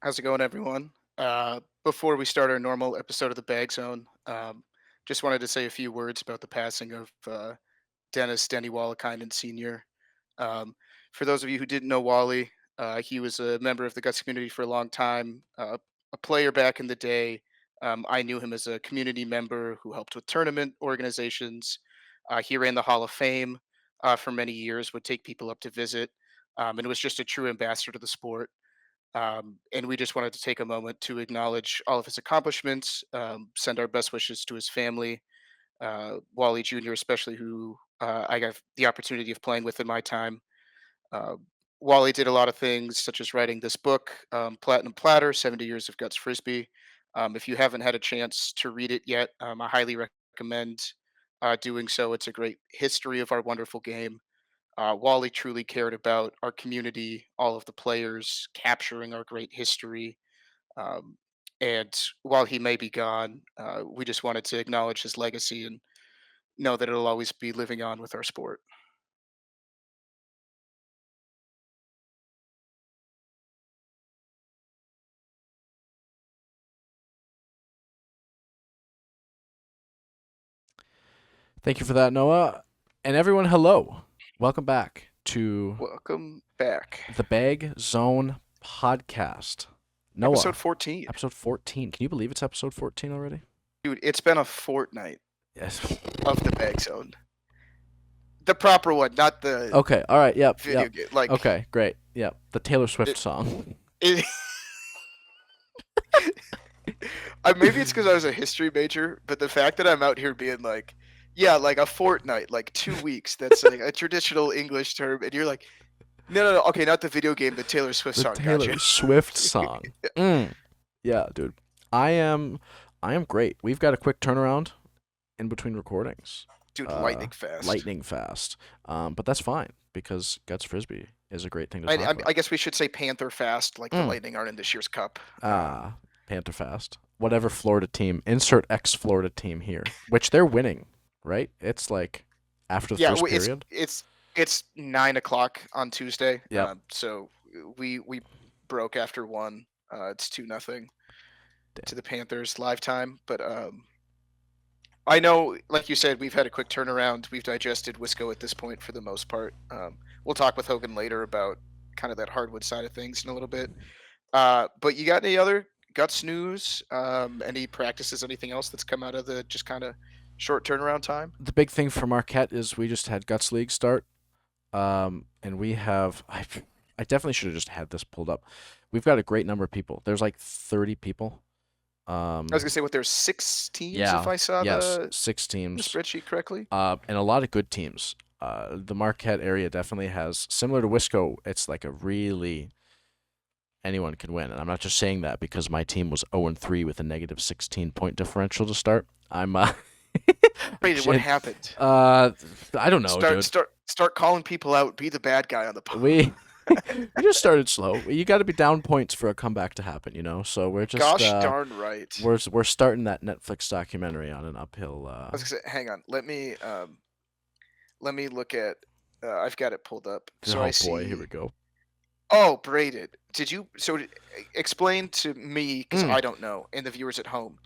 How's it going, everyone? Before we start our normal episode of the Bag Zone, just wanted to say a few words about the passing of Dennis Denny Wallakainen Sr. Um, for those of you who didn't know Wally, he was a member of the Guts community for a long time, a player back in the day. I knew him as a community member who helped with tournament organizations. He ran the Hall of Fame for many years, would take people up to visit, and was just a true ambassador to the sport. And we just wanted to take a moment to acknowledge all of his accomplishments, send our best wishes to his family, Wally Jr., especially, who I got the opportunity of playing with in my time. Uh, Wally did a lot of things, such as writing this book, Platinum Platter 70 Years of Guts Frisbee. If you haven't had a chance to read it yet, I highly recommend doing so. It's a great history of our wonderful game. Wally truly cared about our community, all of the players, capturing our great history. Um, and while he may be gone, we just wanted to acknowledge his legacy and know that it'll always be living on with our sport. Thank you for that, Noah. And everyone, hello. Welcome back to Welcome back. the Bag Zone podcast. Episode Noah, 14. episode 14. Can you believe it's episode 14 already? Dude, it's been a fortnight Yes. of the Bag Zone. The proper one, not the Okay, all right, yep, video yep. game. Like, Okay, great. Yep, the Taylor Swift it, song. it, maybe it's because I was a history major, but the fact that I'm out here being like, yeah, like a fortnight, like 2 weeks, that's like a traditional English term, and you're like, no, no, no, okay, not the video game, the Taylor Swift The song, Taylor gotcha. Swift song. Mm. Yeah, dude. I am I am great. We've got a quick turnaround in between recordings. Dude, Uh lightning fast. lightning fast. But that's fine because Guts Frisbee is a great thing to I, talk I, about. I guess we should say Panther fast, like the Mm. Lightning aren't in this year's cup. Panther Fast. Whatever Florida team. Insert X Florida team here. Which they're winning, right? It's like after the Yeah, first it's period. it's it's 9 o'clock on Tuesday. Yep. So we broke after one. It's 2-0 to Damn. the Panthers live time, but I know, like you said, we've had a quick turnaround. We've digested Wisco at this point for the most part. We'll talk with Hogan later about kind of that hardwood side of things in a little bit. But you got any other guts news? Any practices? Anything else that's come out of the just kind of short turnaround time? The big thing for Marquette is we just had Guts League start. And we have I definitely should have just had this pulled up. We've got a great number of people. There's like 30 people. I was gonna say, what, there's 6 teams if Yeah, I saw yes, the 6 teams. spreadsheet correctly. And a lot of good teams. The Marquette area definitely has, similar to Wisco, it's like a really anyone can win. And I'm not just saying that because my team was 0-3 with a negative 16 point differential to start. I'm Wait, what happened? I don't know, Start dude. start start calling people out. Be the bad guy on the pod. We we just started slow. You got to be down points for a comeback to happen, you know. So we're just Gosh darn right. we're starting that Netflix documentary on an uphill. I was gonna say, hang on. Let me look at. I've got it pulled up. So I Oh boy, here see. we go. Oh, braided. Did you? So explain to me, because Mm. I don't know, and the viewers at home.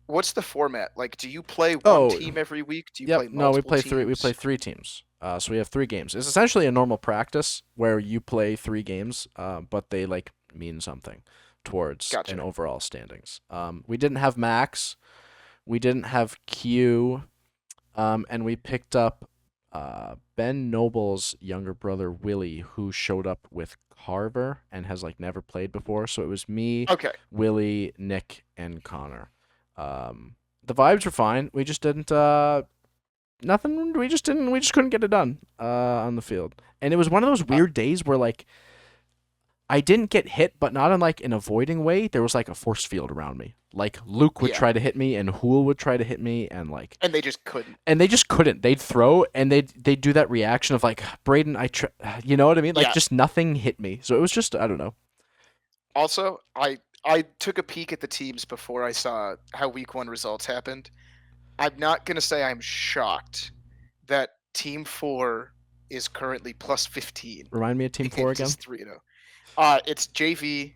What's the format? Like, do you play one Oh, team every week? Do you yep. play No, we multiple play three. We play teams? 3 teams. So we have 3 games. It's essentially a normal practice where you play 3 games, but they like mean something towards an Gotcha. overall standings. We didn't have Max, we didn't have Q, and we picked up Ben Noble's younger brother Willie, who showed up with Carver and has like never played before. So it was me, Okay. Willie, Nick, and Connor. The vibes were fine. We just didn't nothing. We just didn't. We just couldn't get it done on the field. And it was one of those Uh, weird days where like I didn't get hit, but not in like an avoiding way. There was like a force field around me. Like Luke would yeah. try to hit me, and Hool would try to hit me, and like And they just couldn't. and they just couldn't. They'd throw and they'd do that reaction of like Braden, you know what I mean? Like Yeah. just nothing hit me. So it was just I don't know. Also, I took a peek at the teams before I saw how week one results happened. I'm not gonna say I'm shocked that Team Four is currently plus 15 Remind me of Team Four and again. is 3-0. It's JV,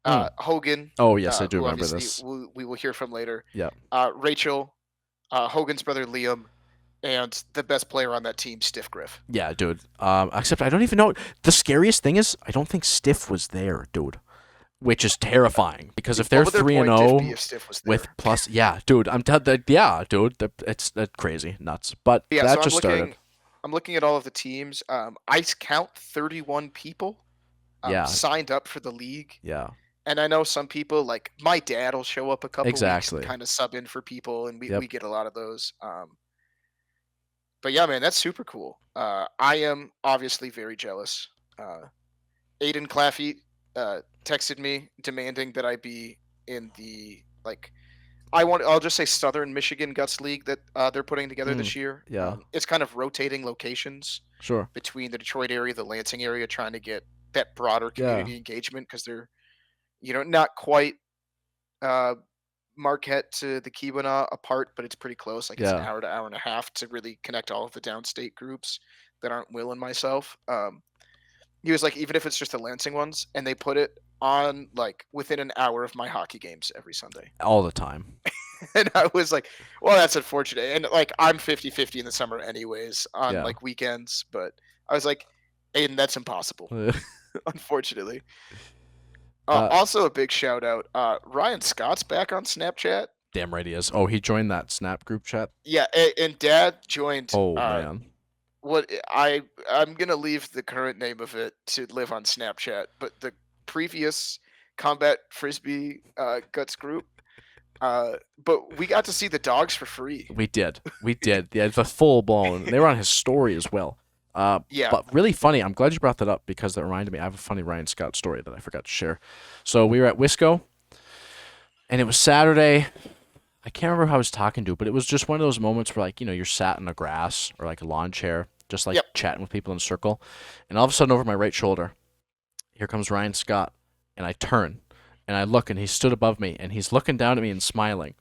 Hogan, Oh yes, I do who remember obviously this. we will hear from later. Yeah. Rachel, Hogan's brother Liam, and the best player on that team, Stiff Griff. Yeah, dude. Except I don't even know. The scariest thing is I don't think Stiff was there, dude. Which is terrifying because if they're What would their 3 and point diff be 0 if Stiff was with there? plus, yeah, dude. Yeah, dude. It's crazy, nuts. But Yeah, that so just started. I'm looking at all of the teams. I count 31 people Yeah, signed up for the league. yeah, And I know some people, like my dad, will show up a couple weeks and exactly. kind of sub in for people, and we Yep. get a lot of those. But yeah, man, that's super cool. I am obviously very jealous. Aiden Claffey texted me demanding that I be in the like I'll just say Southern Michigan Guts League that they're putting together this year. Yeah, It's kind of rotating locations sure. between the Detroit area, the Lansing area, trying to get that broader Yeah, community engagement because they're not quite uh, Marquette to the Keweenaw apart, but it's pretty close. Like it's an yeah. hour to hour and a half to really connect all of the downstate groups that aren't Will and myself. He was like, even if it's just the Lansing ones, and they put it on like within an hour of my hockey games every Sunday. All the time. And I was like, well, that's unfortunate. And like, I'm 50-50 in the summer anyways on Yeah. like weekends, but I was like, Aiden, that's impossible, unfortunately. Also, a big shout out. Ryan Scott's back on Snapchat. Damn right he is. Oh, he joined that Snap group chat. Yeah, and Dad joined. Oh man. What I'm gonna leave the current name of it to live on Snapchat, but the previous combat frisbee guts group. But we got to see the dogs for free. We did. Yeah, the full blown. They were on his story as well. Yeah. But really funny. I'm glad you brought that up because that reminded me. I have a funny Ryan Scott story that I forgot to share. So we were at Wisco, and it was Saturday. I can't remember who I was talking to, but it was just one of those moments where, like, you're sat in the grass or like a lawn chair, just like Yep. chatting with people in a circle, and all of a sudden, over my right shoulder, here comes Ryan Scott, and I turn, and I look, and he stood above me, and he's looking down at me and smiling,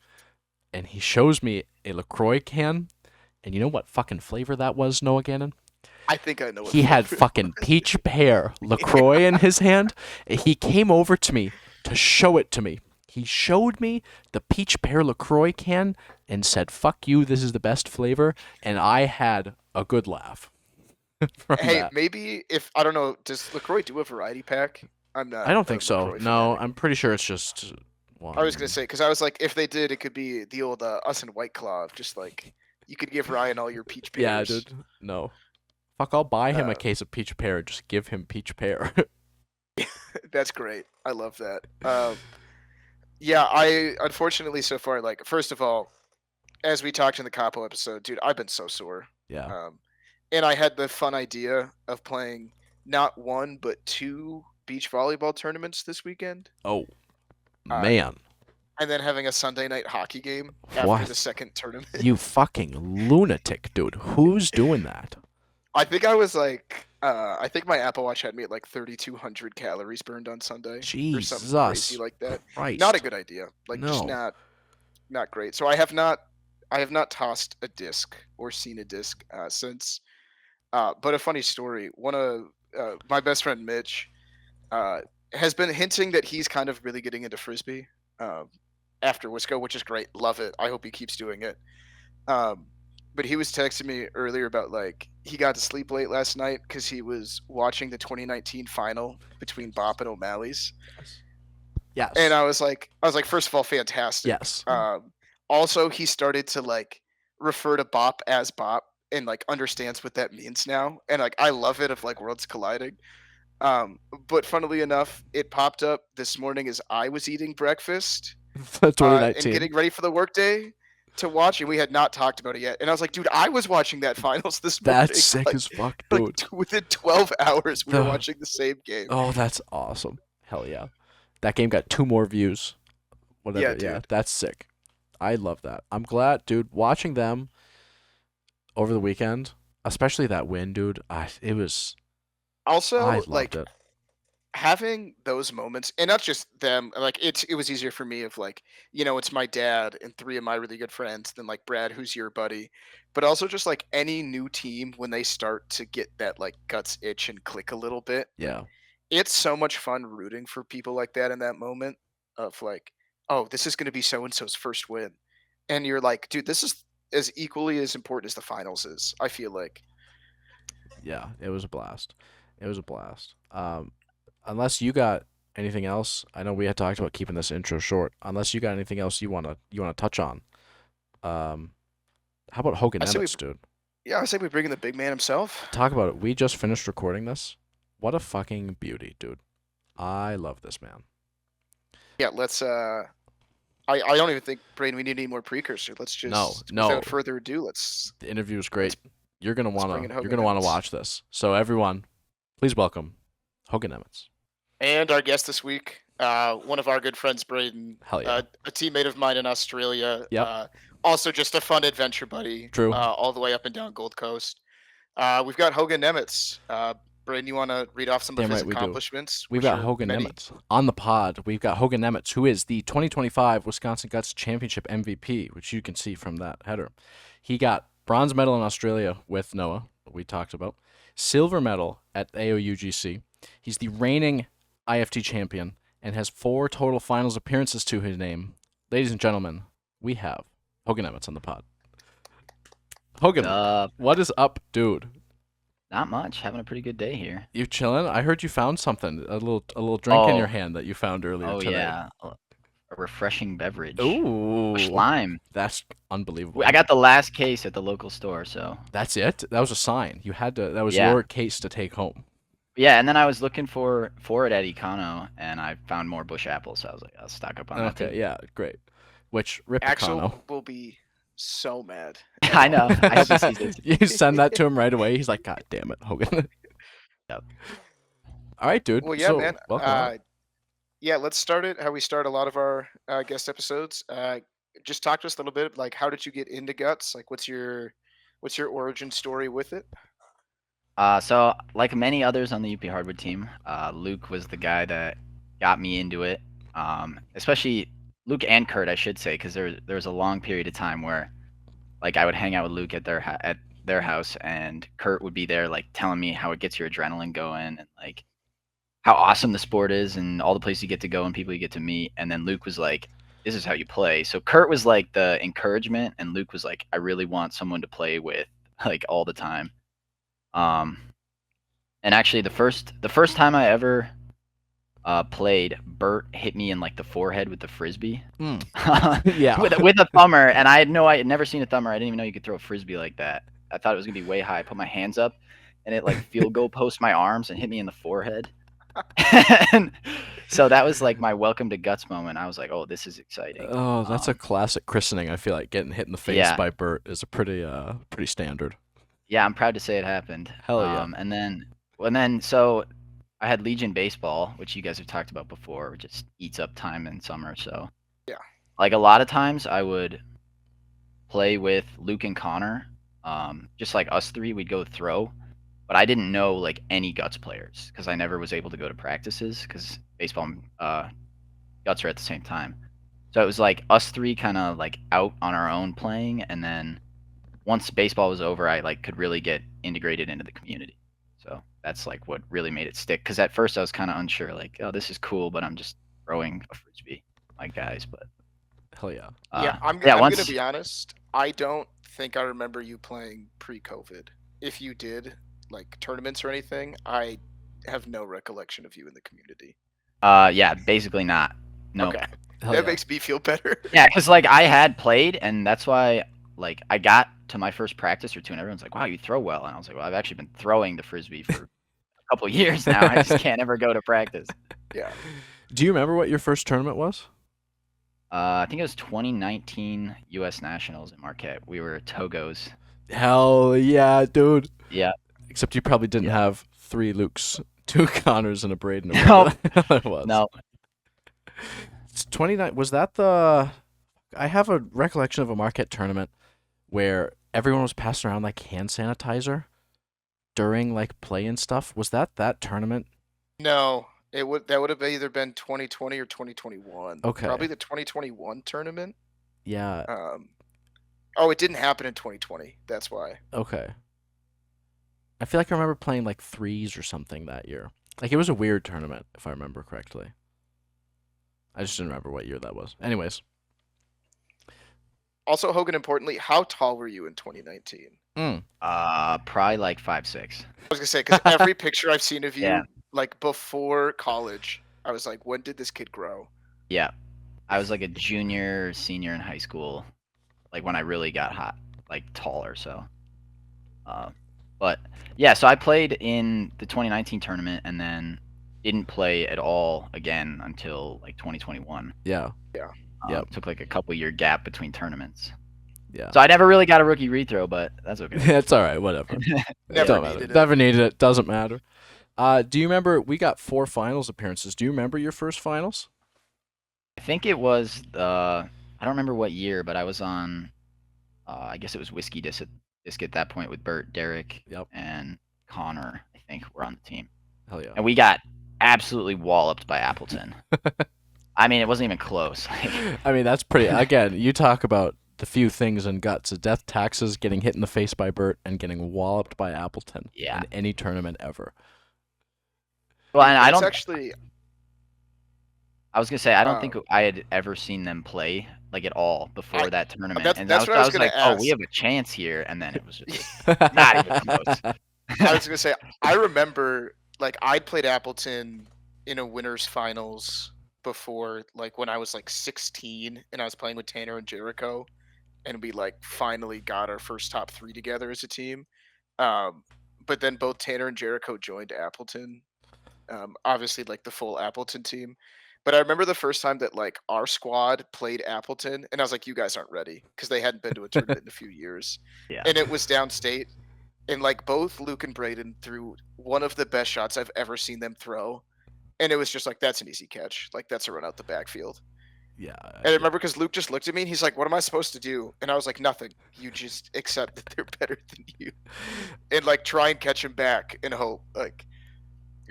and he shows me a LaCroix can, and you know what fucking flavor that was, Noah Gannon? I think I know. What He had flavor it fucking was. peach pear LaCroix in his hand. He came over to me to show it to me. He showed me the peach pear LaCroix can and said, "Fuck you, this is the best flavor." And I had a good laugh from Hey, that. maybe if I don't know, does Lacroix do a variety pack? I'm not. I don't a think so. LaCroix No, fanatic. I'm pretty sure it's just one. I was gonna say because I was like, if they did, it could be the old us and White Claw. Of just like you could give Ryan all your peach pears. Yeah, dude. No. Fuck, I'll buy him a Uh, case of peach pear and just give him peach pear. That's great. I love that. Yeah, I unfortunately so far like first of all, as we talked in the Capo episode, dude, I've been so sore. Yeah. And I had the fun idea of playing not one but two beach volleyball tournaments this weekend, Oh, uh, man. and then having a Sunday night hockey game after What? the second tournament. You fucking lunatic, dude. Who's doing that? I think I was like, I think my Apple Watch had me at like 3,200 calories burned on Sunday or something crazy Jesus like that. Christ. Not a good idea. Like just No. not great. So I have not tossed a disc or seen a disc since. But a funny story. One of my best friend Mitch has been hinting that he's kind of really getting into frisbee after Wisco, which is great. Love it. I hope he keeps doing it. But he was texting me earlier about like he got to sleep late last night because he was watching the 2019 final between Bop and O'Malley's, Yes. and I was like, first of all, fantastic. Yes. Also, he started to like refer to Bop as Bop and like understands what that means now, and like I love it of like worlds colliding. But funnily enough, it popped up this morning as I was eating breakfast and 2019. getting ready for the workday to watch, and we had not talked about it yet. And I was like, dude, I was watching that finals this morning. That's sick like, as fuck, like dude. within 12 hours, we were The- watching the same game. Oh, that's awesome. Hell yeah. That game got 2 more views. Whatever. Yeah, Yeah, dude. that's sick. I love that. I'm glad, dude, watching them over the weekend, especially that win, dude. It was Also, I loved like it. having those moments, and not just them. Like it was easier for me of like, it's my dad and three of my really good friends than like Brad, who's your buddy, but also just like any new team when they start to get that like guts itch and click a little bit. Yeah. it's so much fun rooting for people like that in that moment of like, oh, this is going to be so and so's first win, and you're like, dude, this is as equally as important as the finals is. I feel like. Yeah, it was a blast. It was a blast. Unless you got anything else, I know we had talked about keeping this intro short. Unless you got anything else you wanna touch on, um, how about Hogan I say we, Nemetz, dude? yeah, I say we bring in the big man himself. Talk about it. We just finished recording this. What a fucking beauty, dude. I love this man. Yeah, let's. I don't even think, Braden, we need any more precursor. Let's No, just, no, without further ado, let's the interview was let's great. You're gonna let's bring wanna in you're Hogan gonna wanna Nemetz. watch this. So everyone, please welcome Hogan Nemetz. And our guest this week, one of our good friends, Braden, Hell yeah. a teammate of mine in Australia, Yep. also just a fun adventure buddy, True. all the way up and down Gold Coast. We've got Hogan Nemetz. Braden, you want to read off some of Damn his right we do. accomplishments? We've Which got are Hogan many. Nemetz on the pod. We've got Hogan Nemetz, who is the 2025 Wisconsin Guts Championship MVP, which you can see from that header. He got bronze medal in Australia with Noah, we talked about, silver medal at AOUGC. He's the reigning IFT champion and has 4 total finals appearances to his name. Ladies and gentlemen, we have Hogan Nemetz on the pod. Hogan, what is up, dude? Not much. Having a pretty good day here. You chilling? I heard you found something, a little drink in your Oh, hand that you found earlier today. yeah, a refreshing beverage. Ooh, Busch Lime. that's unbelievable. I got the last case at the local store, so That's it. That was a sign. You had to. That was Yeah. your case to take home. yeah. And then I was looking for it at Econo, and I found more Bush apples. So I was like, I'll stock up on that Okay, too. yeah, great. Which Rip Axel Econo. will be so mad. I know. I hope he sees this. You send that to him right away. He's like, God damn it, Hogan. Yep. All right, dude. Well, yeah, so, man. Welcome. on. Yeah, let's start it how we start a lot of our guest episodes. Just talk to us a little bit. Like, how did you get into guts? Like, what's your origin story with it? So like many others on the UP Hardwood team, Luke was the guy that got me into it. Especially Luke and Kurt, I should say, because there was a long period of time where, like, I would hang out with Luke at their house, and Kurt would be there, like, telling me how it gets your adrenaline going, and like how awesome the sport is, and all the places you get to go and people you get to meet. And then Luke was like, "This is how you play." So Kurt was like the encouragement, and Luke was like, "I really want someone to play with, like, all the time." Um, and actually, the first time I ever played, Bert hit me in like the forehead with the frisbee. Yeah. with a thumber, and I had never seen a thumber. I didn't even know you could throw a frisbee like that. I thought it was gonna be way high. I put my hands up, and it like field goal post my arms and hit me in the forehead. And so that was like my welcome to guts moment. I was like, "Oh, this is exciting." Oh, that's a classic christening. I feel like getting hit in the face Yeah. by Bert is a pretty standard. Yeah, I'm proud to say it happened. Hell yeah. And then so I had Legion baseball, which you guys have talked about before, which just eats up time in summer. So Yeah. like a lot of times I would play with Luke and Connor. Just like us three, we'd go throw, but I didn't know like any guts players because I never was able to go to practices because baseball and guts are at the same time. So it was like us three kind of like out on our own playing, and then once baseball was over, I like could really get integrated into the community. So that's like what really made it stick. Because at first I was kind of unsure, like, oh, this is cool, but I'm just throwing a frisbee, like guys. But Hell yeah. Yeah, I'm once gonna be honest. I don't think I remember you playing pre-COVID. If you did, like tournaments or anything, I have no recollection of you in the community. yeah, basically not. No. Okay, Hell that yeah. makes me feel better. Yeah, because like I had played, and that's why like I got to my first practice or two, and everyone's like, "Wow, you throw well," and I was like, "Well, I've actually been throwing the frisbee for a couple of years now. I just can't ever go to practice." Yeah. Do you remember what your first tournament was? I think it was 2019 U.S. Nationals in Marquette. We were Togos. Hell yeah, dude. Yeah. Except you probably didn't have 3 Lukes, 2 Connors, and a Braden. or No. whatever it was. No. It's 29. Was that the? I have a recollection of a Marquette tournament where everyone was passing around like hand sanitizer during like play and stuff. Was that tournament? No, that would have either been 2020 or 2021. Okay. Probably the 2021 tournament. Yeah. Oh, it didn't happen in 2020. That's why. Okay. I feel like I remember playing like threes or something that year. Like, it was a weird tournament, if I remember correctly. I just didn't remember what year that was. Anyways. Also, Hogan, importantly, how tall were you in 2019? Probably like 5'6". I was gonna say, because every picture I've seen of you, Yeah. like before college, I was like, when did this kid grow? Yeah. I was like a junior, senior in high school, like when I really got hot, like taller. So, but yeah, so I played in the 2019 tournament and then didn't play at all again until like 2021. Yeah. Yep. Took like a couple year gap between tournaments. Yeah. So I never really got a rookie rethrow, but that's okay. It's all right. Whatever. Never Don't matter. needed it. Never needed it. Doesn't matter. Do you remember? We got 4 finals appearances. Do you remember your first finals? I think it was I don't remember what year, but I was on I guess it was Whiskey Disc at that point with Bert, Derek, Yep. and Connor, I think, were on the team. Hell yeah. And we got absolutely walloped by Appleton. I mean, it wasn't even close. I mean, that's pretty. Again, you talk about the few things in guts: death, taxes, getting hit in the face by Bert, and getting walloped by Appleton Yeah. in any tournament ever. Well, and I It's don't. actually. I was gonna say I don't think I had ever seen them play like at all before that tournament. that's- and that's what I was gonna like, oh, we ask. have a chance here, and then it was just not even close. I was gonna say, I remember like I'd played Appleton in a winners finals before, like when I was like 16 and I was playing with Tanner and Jericho, and we like finally got our first top 3 together as a team. But then both Tanner and Jericho joined Appleton. Obviously, like the full Appleton team. But I remember the first time that like our squad played Appleton, and I was like, "You guys aren't ready," because they hadn't been to a tournament in a few years, Yeah. and it was downstate. And like both Luke and Braden threw one of the best shots I've ever seen them throw, and it was just like, "That's an easy catch. Like that's a run out the backfield." Yeah. And I remember because Luke just looked at me and he's like, "What am I supposed to do?" And I was like, "Nothing. You just accept that they're better than you, and like try and catch him back and hope." Like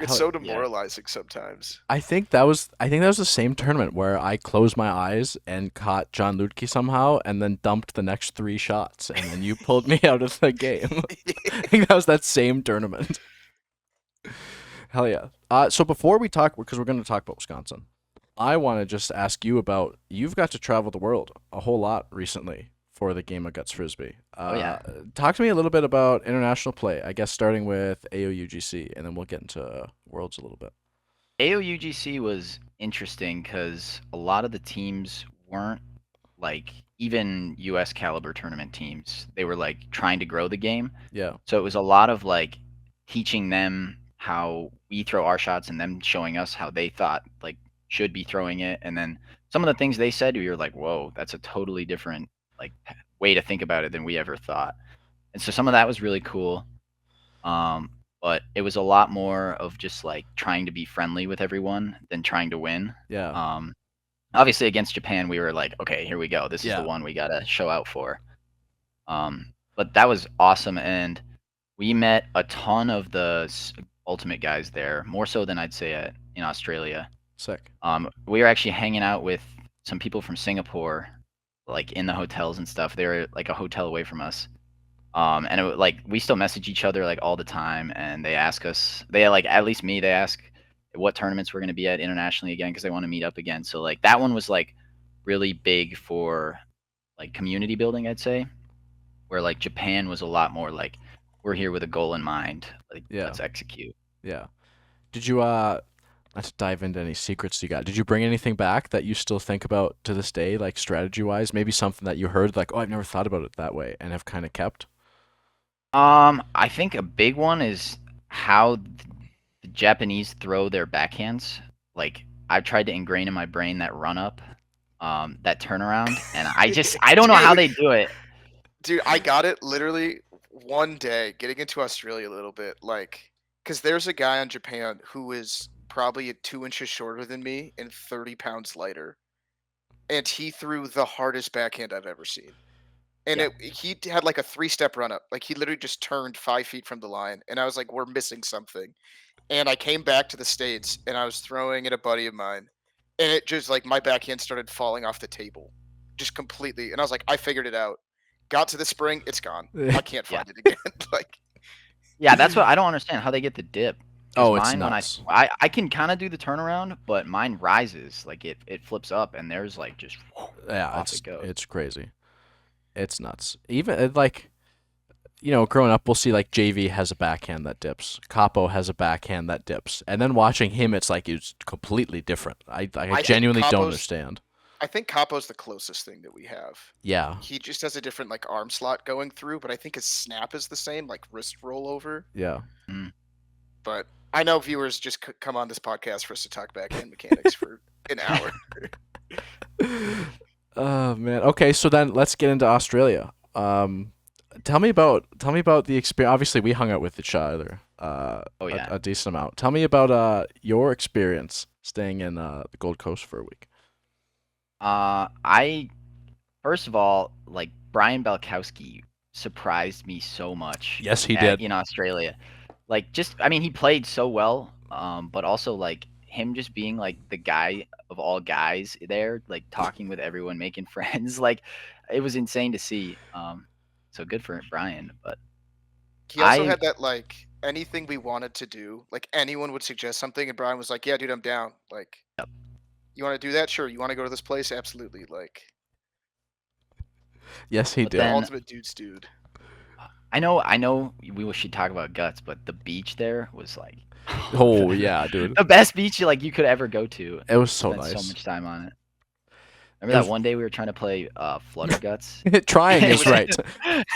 it's so demoralizing sometimes. I think that was the same tournament where I closed my eyes and caught John Ludke somehow, and then dumped the next 3 shots, and then you pulled me out of the game. I think that was that same tournament. Hell yeah. So before we talk, because we're going to talk about Wisconsin, I want to just ask you about, you've got to travel the world a whole lot recently for the game of Guts Frisbee. Oh, yeah. Talk to me a little bit about international play, I guess starting with AOUGC, and then we'll get into Worlds a little bit. AOUGC was interesting because a lot of the teams weren't like even US caliber tournament teams. They were like trying to grow the game. Yeah. So it was a lot of like teaching them how we throw our shots and them showing us how they thought like should be throwing it. And then some of the things they said, you're like, whoa, that's a totally different like way to think about it than we ever thought. And so some of that was really cool. But it was a lot more of just like trying to be friendly with everyone than trying to win. Yeah. Obviously against Japan, we were like, okay, here we go. This is Yeah. the one we gotta show out for. But that was awesome, and we met a ton of the ultimate guys there, more so than I'd say in Australia. Sick. We were actually hanging out with some people from Singapore, like in the hotels and stuff. They were like a hotel away from us. And it, like we still message each other like all the time, and they ask us, they like at least me, they ask what tournaments we're going to be at internationally again because they want to meet up again. So like that one was like really big for like community building, I'd say, where like Japan was a lot more like we're here with a goal in mind, like let's execute. Yeah. Did you not to dive into any secrets you got, did you bring anything back that you still think about to this day, like strategy wise? Maybe something that you heard like, oh, I've never thought about it that way, and have kind of kept? I think a big one is how the Japanese throw their backhands. Like I've tried to ingrain in my brain that run up, that turnaround, and I don't know how they do it. Dude, I got it literally one day getting into Australia a little bit, like, because there's a guy in Japan who is probably 2 inches shorter than me and 30 pounds lighter, and he threw the hardest backhand I've ever seen. And Yeah. he had like a 3-step run up. Like he literally just turned 5 feet from the line, and I was like, "We're missing something." And I came back to the States, and I was throwing at a buddy of mine, and it just like my backhand started falling off the table, just completely. And I was like, "I figured it out." Got to the spring, it's gone. I can't find it again. Like, Yeah, that's what I don't understand how they get the dip. Oh, it's mine, when nuts. I can kind of do the turnaround, but mine rises, like it flips up, and there's like just Yeah, off it goes. it's crazy. It's nuts. Even like, growing up, we'll see like JV has a backhand that dips. Capo has a backhand that dips. And then watching him, it's like it's completely different. I think genuinely don't Capo's understand. I think Capo's the closest thing that we have. Yeah. He just has a different like arm slot going through, but I think his snap is the same, like wrist rollover. Yeah. Mm. But I know viewers just come on this podcast for us to talk backhand mechanics for an hour. Oh man. Okay, so then let's get into Australia. Tell me about the experience. Obviously, we hung out with each other. Oh yeah. A decent amount. Tell me about your experience staying in the Gold Coast for a week. I first of all, like Brian Belkowski surprised me so much. Yes, he did. In Australia. Like I mean, he played so well, but also like him just being like the guy of all guys there, like talking with everyone, making friends, like it was insane to see. So good for Brian, but He also I had that like anything we wanted to do, like anyone would suggest something, and Brian was like, "Yeah, dude, I'm down." Like, you want to do that? Sure. You want to go to this place? Absolutely. Like, Yes, he But did. then- ultimate dude's dude. I know we should talk about guts, but the beach there was like Oh yeah, dude. the best beach you could ever go to. It was so Spent so nice. much time on it. It Remember was- that one day we were trying to play Flutter Guts? Trying It is was right.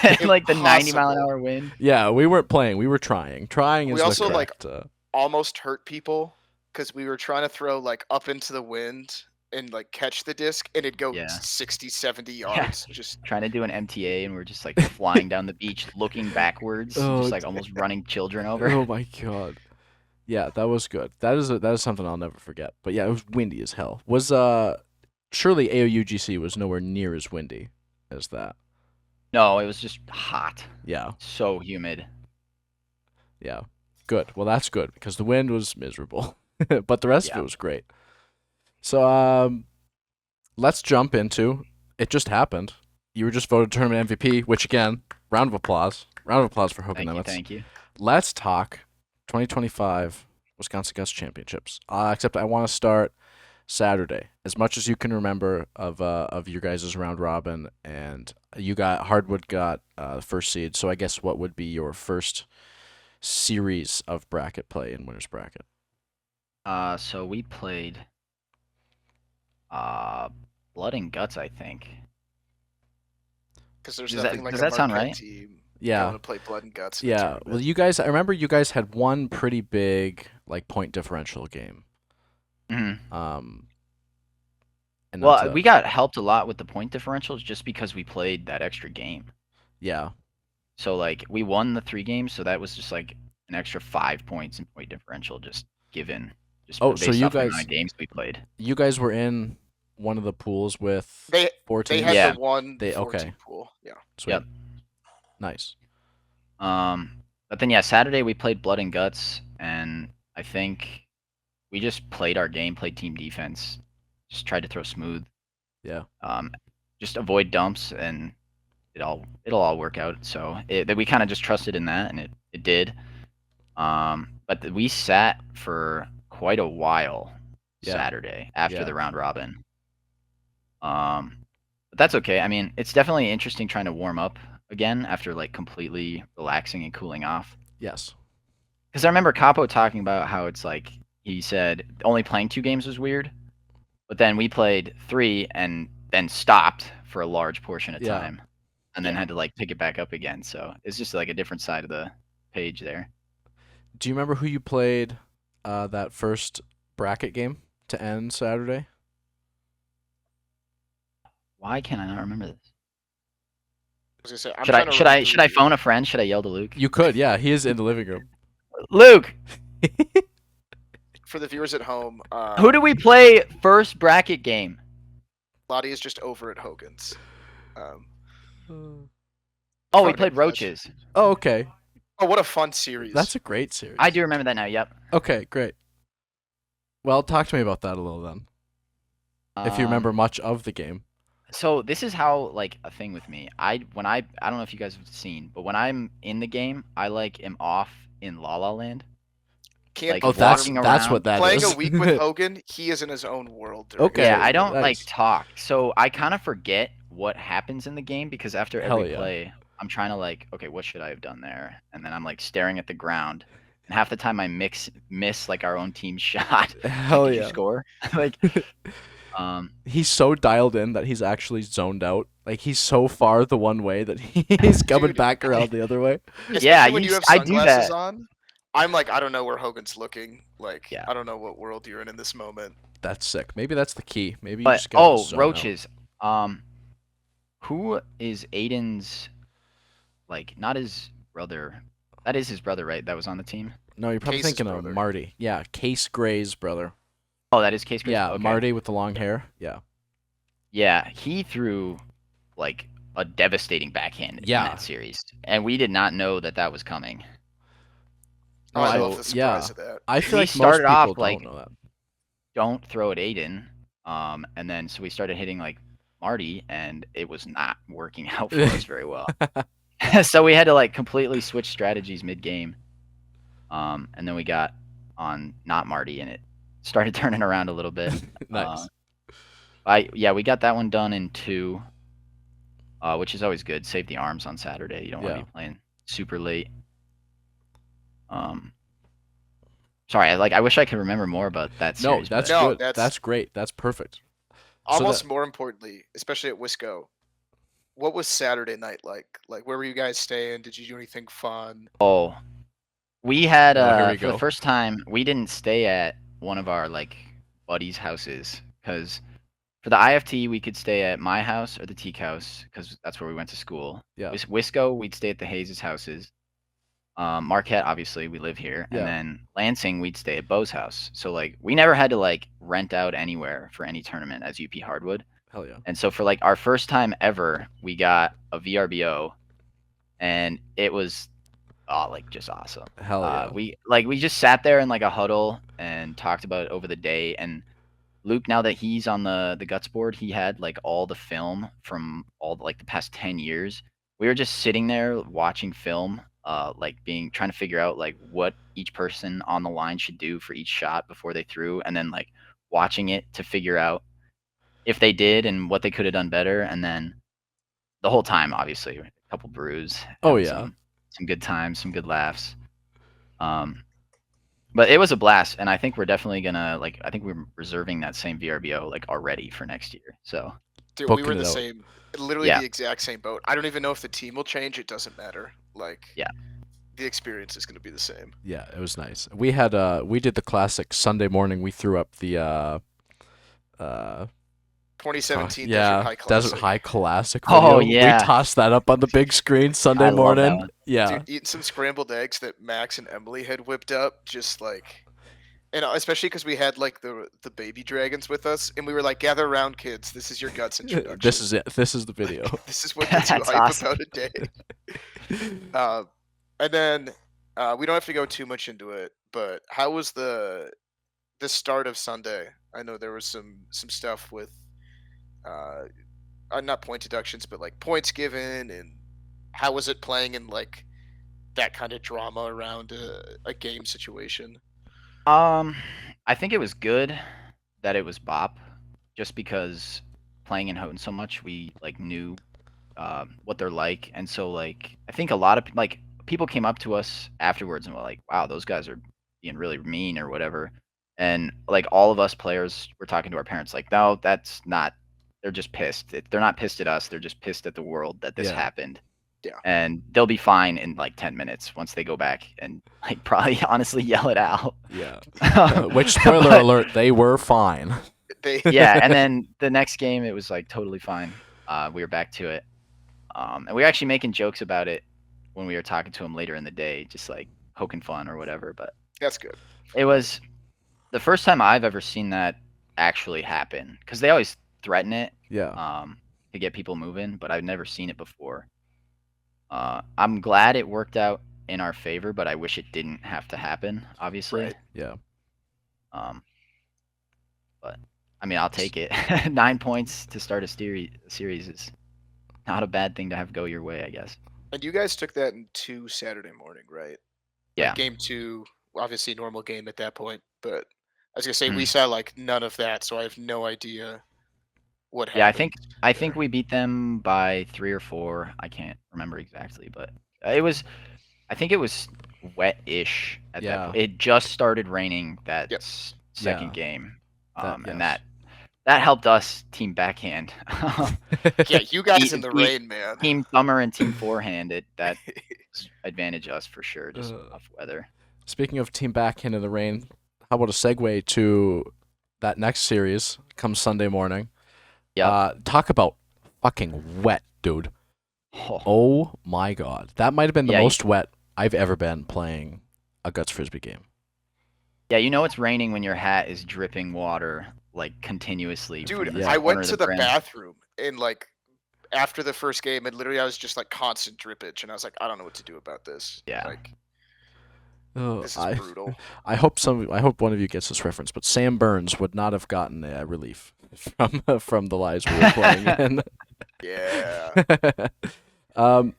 and, like the 90-mile-an-hour Impossible. wind. Yeah, we weren't playing. We were trying. Trying is We also, the like, correct. Almost hurt people because we were trying to throw like up into the wind and like catch the disc, and it'd go Yeah. 60, 70 yards. Just Trying to do an MTA, and we're just like flying down the beach, looking backwards, Oh, just like almost running children over. Oh my god. Yeah, that was good. That is something I'll never forget. But yeah, it was windy as hell. Was surely AOUGC was nowhere near as windy as that. No, it was just hot, Yeah. so humid. Yeah. Good. Well, that's good because the wind was miserable, but the rest of Yeah. it was great. So let's jump into it. Just happened. You were just voted tournament MVP, which again, round of applause. Round of applause for Hogan Nemetz. Thank you. Let's talk 2025 Wisconsin Gus Championships. Except I want to start Saturday. As much as you can remember of your guys' round robin, and Hardwood got the first seed. So I guess what would be your first series of bracket play in winners bracket? So we played Blood and Guts, I think. because there's Does nothing that- like does a that sound Marquette right? team Yeah. going to play blood and guts. in a Yeah. tournament. Well, I remember you guys had one pretty big like point differential game. Mm-hmm. And Well, we got helped a lot with the point differentials just because we played that extra game. yeah. So like we won the 3 games, so that was just like an extra 5 points in point differential just given. Just Oh, so based you off the guys- 9 games we played. You guys were in one of the pools with They 14. had Yeah. the one They- 14 okay. pool. Yeah. Sweet. Yep. Nice. But then yeah, Saturday we played Blood and Guts, and I think we just played our game, played team defense, just tried to throw smooth. Yeah. Just avoid dumps, and it'll all work out. So we kind of just trusted in that, and it did. But we sat for quite a while Yeah. Saturday after Yeah. the round robin. But that's okay. I mean, it's definitely interesting trying to warm up again after like completely relaxing and cooling off. Yes. Because I remember Capo talking about how it's like he said only playing 2 games was weird, but then we played 3 and then stopped for a large portion of Yeah. time, and then had to like pick it back up again. So it's just like a different side of the page there. Do you remember who you played that first bracket game to end Saturday? Why can I not remember this? I was gonna say, I'm Should trying to I run should I through- phone a friend? Should I yell to Luke? You could, yeah. He is in the living room. Luke, for the viewers at home? who do we play first bracket game? Lottie is just over at Hogan's. Oh, we Fuck, played that's- Roaches. Oh, okay. Oh, what a fun series! That's a great series. I do remember that now. Yep. Okay, great. Well, talk to me about that a little then. If you remember much of the game. So this is how like a thing with me. I don't know if you guys have seen, but when I'm in the game, I like am off in La La Land. Can't like Oh, walking that's around. what that Playing is. a week with Hogan, he is in his own world. During Okay. Yeah, it. I don't like nice. talk, so I kind of forget what happens in the game because after Hell every yeah. play, I'm trying to like, okay, what should I have done there? And then I'm like staring at the ground, and half the time I miss like our own team's shot. Like, Hell did you yeah. score? Like, He's so dialed in that he's actually zoned out. Like he's so far the one way that he's coming Dude, back around the other way. yeah, especially when you have I do sunglasses that. on. I'm like, I don't know where Hogan's looking. Like, Yeah. I don't know what world you're in this moment. That's sick. Maybe that's the key. Maybe you But just gotta zone out. roaches. Who is Aiden's like not his brother? That is his brother, right? That was on the team. No, you're probably Case's thinking of brother. Marty. Yeah, Case Gray's brother. Oh, that is Case Grace. Yeah, Okay. Marty with the long hair. Yeah. Yeah, he threw like a devastating backhand in Yeah. that series, and we did not know that that was coming. Oh, I No, love the surprise of that. I feel We like most started people off, don't like, know that. Don't throw at Aiden, and then so we started hitting like Marty, and it was not working out for us very well. So we had to like completely switch strategies mid game, and then we got on not Marty, and it started turning around a little bit. Nice. We got that one done in 2, which is always good. Save the arms on Saturday. You don't want Yeah. to be playing super late. Sorry, I wish I could remember more about that No, series. that's but- No, good. That's great. That's perfect. Almost more importantly, especially at Wisco, what was Saturday night like? Like, where were you guys staying? Did you do anything fun? Oh, we had Oh, here we for go. the first time we didn't stay at one of our like buddies' houses because for the IFT we could stay at my house or the Teak house because that's where we went to school. Yeah. Wisco we'd stay at the Hayes' houses. Marquette obviously we live here, Yeah. and then Lansing we'd stay at Bo's house. So like we never had to like rent out anywhere for any tournament as UP Hardwood. Hell yeah. And so for like our first time ever, we got a VRBO, and it was like just awesome. Hell yeah. We just sat there in like a huddle and talked about it over the day. And Luke, now that he's on the guts board, he had like all the film from all like the past 10 years. We were just sitting there watching film, trying to figure out like what each person on the line should do for each shot before they threw, and then like watching it to figure out if they did and what they could have done better. And then the whole time, obviously, a couple brews. Oh, having yeah. some good times, some good laughs. But it was a blast, and I think we're definitely gonna I think we're reserving that same VRBO like already for next year. So Dude, we Booking were it the out. same, literally Yeah. the exact same boat. I don't even know if the team will change. It doesn't matter. Like, Yeah. the experience is going to be the same. Yeah, it was nice. We had we did the classic Sunday morning. We threw up the 2017 yeah, Desert High Classic. Desert High Classic. Oh, video. yeah. We tossed that up on the big screen Sunday I love that morning. one. Yeah. Dude, eating some scrambled eggs that Max and Emily had whipped up, just like, and especially because we had like the baby dragons with us, and we were like, gather around, kids. This is your guts introduction. This is it. This is the video. This is what gets you That's hype awesome. about a day. And then we don't have to go too much into it, but how was the start of Sunday? I know there was some stuff with not point deductions, but like points given, and how was it playing in like that kind of drama around a game situation? I think it was good that it was Bop, just because playing in Houghton so much, we like knew what they're like, and so like I think a lot of like people came up to us afterwards and were like, "Wow, those guys are being really mean or whatever," and like all of us players were talking to our parents like, "No, that's not. They're just pissed. They're not pissed at us. They're just pissed at the world that this Yeah. happened." Yeah. And they'll be fine in like 10 minutes once they go back and like probably honestly yell it out. Yeah. Which spoiler But- alert, they were fine. They yeah, and then the next game it was like totally fine. We were back to it, and we were actually making jokes about it when we were talking to him later in the day, just like poking fun or whatever. But that's good. it was the first time I've ever seen that actually happen, because they always threaten it Yeah. to get people moving, but I've never seen it before. I'm glad it worked out in our favor, but I wish it didn't have to happen, obviously. Right. Yeah. But I mean, I'll take it. 9 points to start a series is not a bad thing to have go your way, I guess. And you guys took that in 2 Saturday morning, right? Yeah. Like game 2 obviously normal game at that point. But I was gonna say we Mm. saw like none of that, so I have no idea what Yeah, happened. I think we beat them by 3 or 4. I can't remember exactly, but it was. I think it was wet-ish at that Yeah. point. It just started raining that Yep. second Yeah. game, That, and yes. that helped us team backhand. Yeah, you guys in Beat the beat rain, man. Team summer and team forehand. That advantage us for sure. Just rough weather. Speaking of team backhand in the rain, how about a segue to that next series come Sunday morning? Yep. Talk about fucking wet, dude. Oh my god. That might have been the Yeah, most wet I've ever been playing a Guts Frisbee game. Yeah, you know it's raining when your hat is dripping water like continuously. Dude, from Yeah. I the corner went of to the brim. bathroom and like after the first game, and literally I was just like constant drippage, and I was like, I don't know what to do about this. Yeah. Like Oh, this is brutal. I hope one of you gets this reference, but Sam Burns would not have gotten a relief from the lies we were playing in. Yeah. And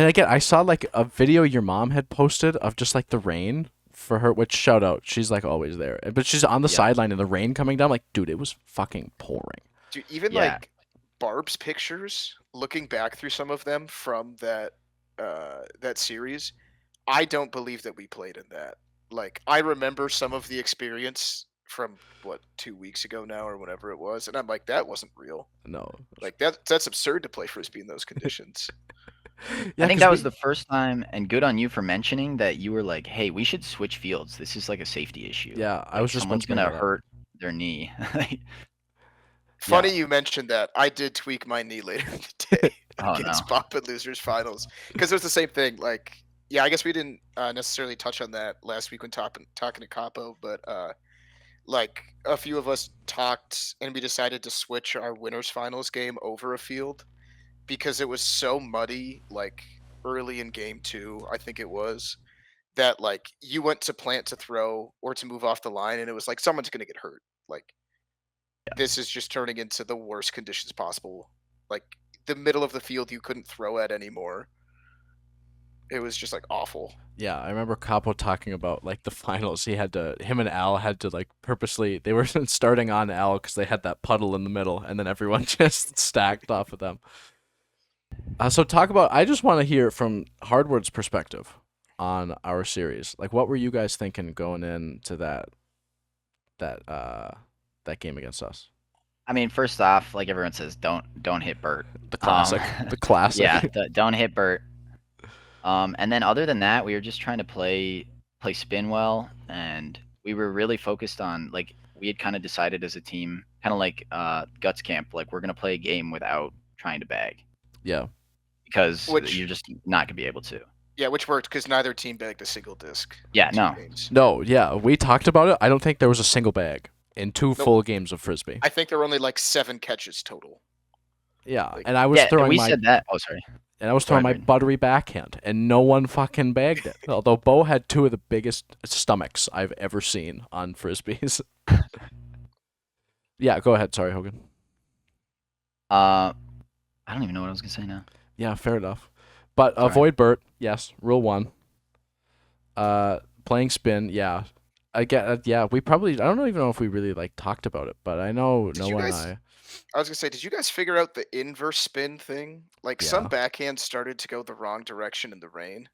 again, I saw like a video your mom had posted of just like the rain for her, which shout out, she's like always there, but she's on the Yeah. sideline and the rain coming down. Like, dude, it was fucking pouring. Dude, even Yeah. like Barb's pictures, looking back through some of them from that series, I don't believe that we played in that. Like, I remember some of the experience from what 2 weeks ago now or whatever it was, and I'm like, that wasn't real. No, Like that's absurd to play frisbee in those conditions. yeah, I think 'cause that was the first time, and good on you for mentioning that you were like, "Hey, we should switch fields. This is like a safety issue. Yeah, I Like, was just someone's mentioning gonna that. hurt their knee." Funny you mentioned that. I did tweak my knee later in the day Oh, against no. Papa Losers finals because it was the same thing. Like, yeah, I guess we didn't necessarily touch on that last week when talking to Capo, but like a few of us talked and we decided to switch our winners finals game over a field because it was so muddy. Like early in game 2, I think it was that like you went to plant to throw or to move off the line, and it was like someone's gonna get hurt. Like this is just turning into the worst conditions possible. Like the middle of the field you couldn't throw at anymore. It was just like awful. Yeah, I remember Capo talking about like the finals. Him and Al had to like purposely. They were starting on Al because they had that puddle in the middle, and then everyone just stacked off of them. So talk about. I just want to hear from Hardwood's perspective on our series. Like, what were you guys thinking going into that game against us? I mean, first off, like everyone says, don't hit Bert. The classic. The classic. Yeah, don't hit Bert. And then other than that, we were just trying to play spin well, and we were really focused on, like, we had kind of decided as a team, kind of like Guts Camp, like we're gonna play a game without trying to bag Yeah. because Which- you're just not gonna be able to. Yeah, which worked because neither team bagged a single disc. Yeah, in 2 no. games. No. Yeah. We talked about it. I don't think there was a single bag in 2 full games of frisbee. I think there were only like 7 catches total. Yeah, like- and I was throwing we my said that. Oh, sorry. and I was throwing my ahead. buttery backhand, and no one fucking bagged it. Although Bo had 2 of the biggest stomachs I've ever seen on frisbees. Yeah, go ahead. Sorry, Hogan. I don't even know what I was gonna say now. Yeah, fair enough. But Sorry. avoid Bert. Yes, rule 1. Playing spin. Yeah, I get. Yeah, we probably. I don't even know if we really like talked about it, but I know Did no you one. guys- I was gonna say, did you guys figure out the inverse spin thing? Like some Yeah. backhands started to go the wrong direction in the rain.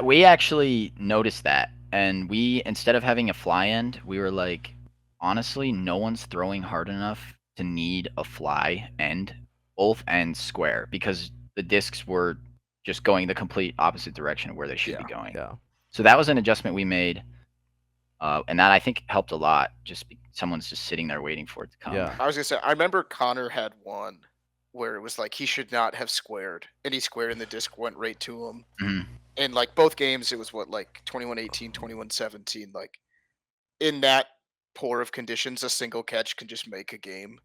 We actually noticed that, and we, instead of having a fly end, we were like, honestly, no one's throwing hard enough to need a fly end, both ends square, because the discs were just going the complete opposite direction of where they should be going. Yeah. So that was an adjustment we made, and that I think helped a lot. Someone's just sitting there waiting for it to come. Yeah. I was gonna say, I remember Connor had one where it was like he should not have squared, and he squared, and the disc went right to him. Mhm. And like both games, it was what, like 21-18, 21-17. Like in that poor of conditions, a single catch can just make a game.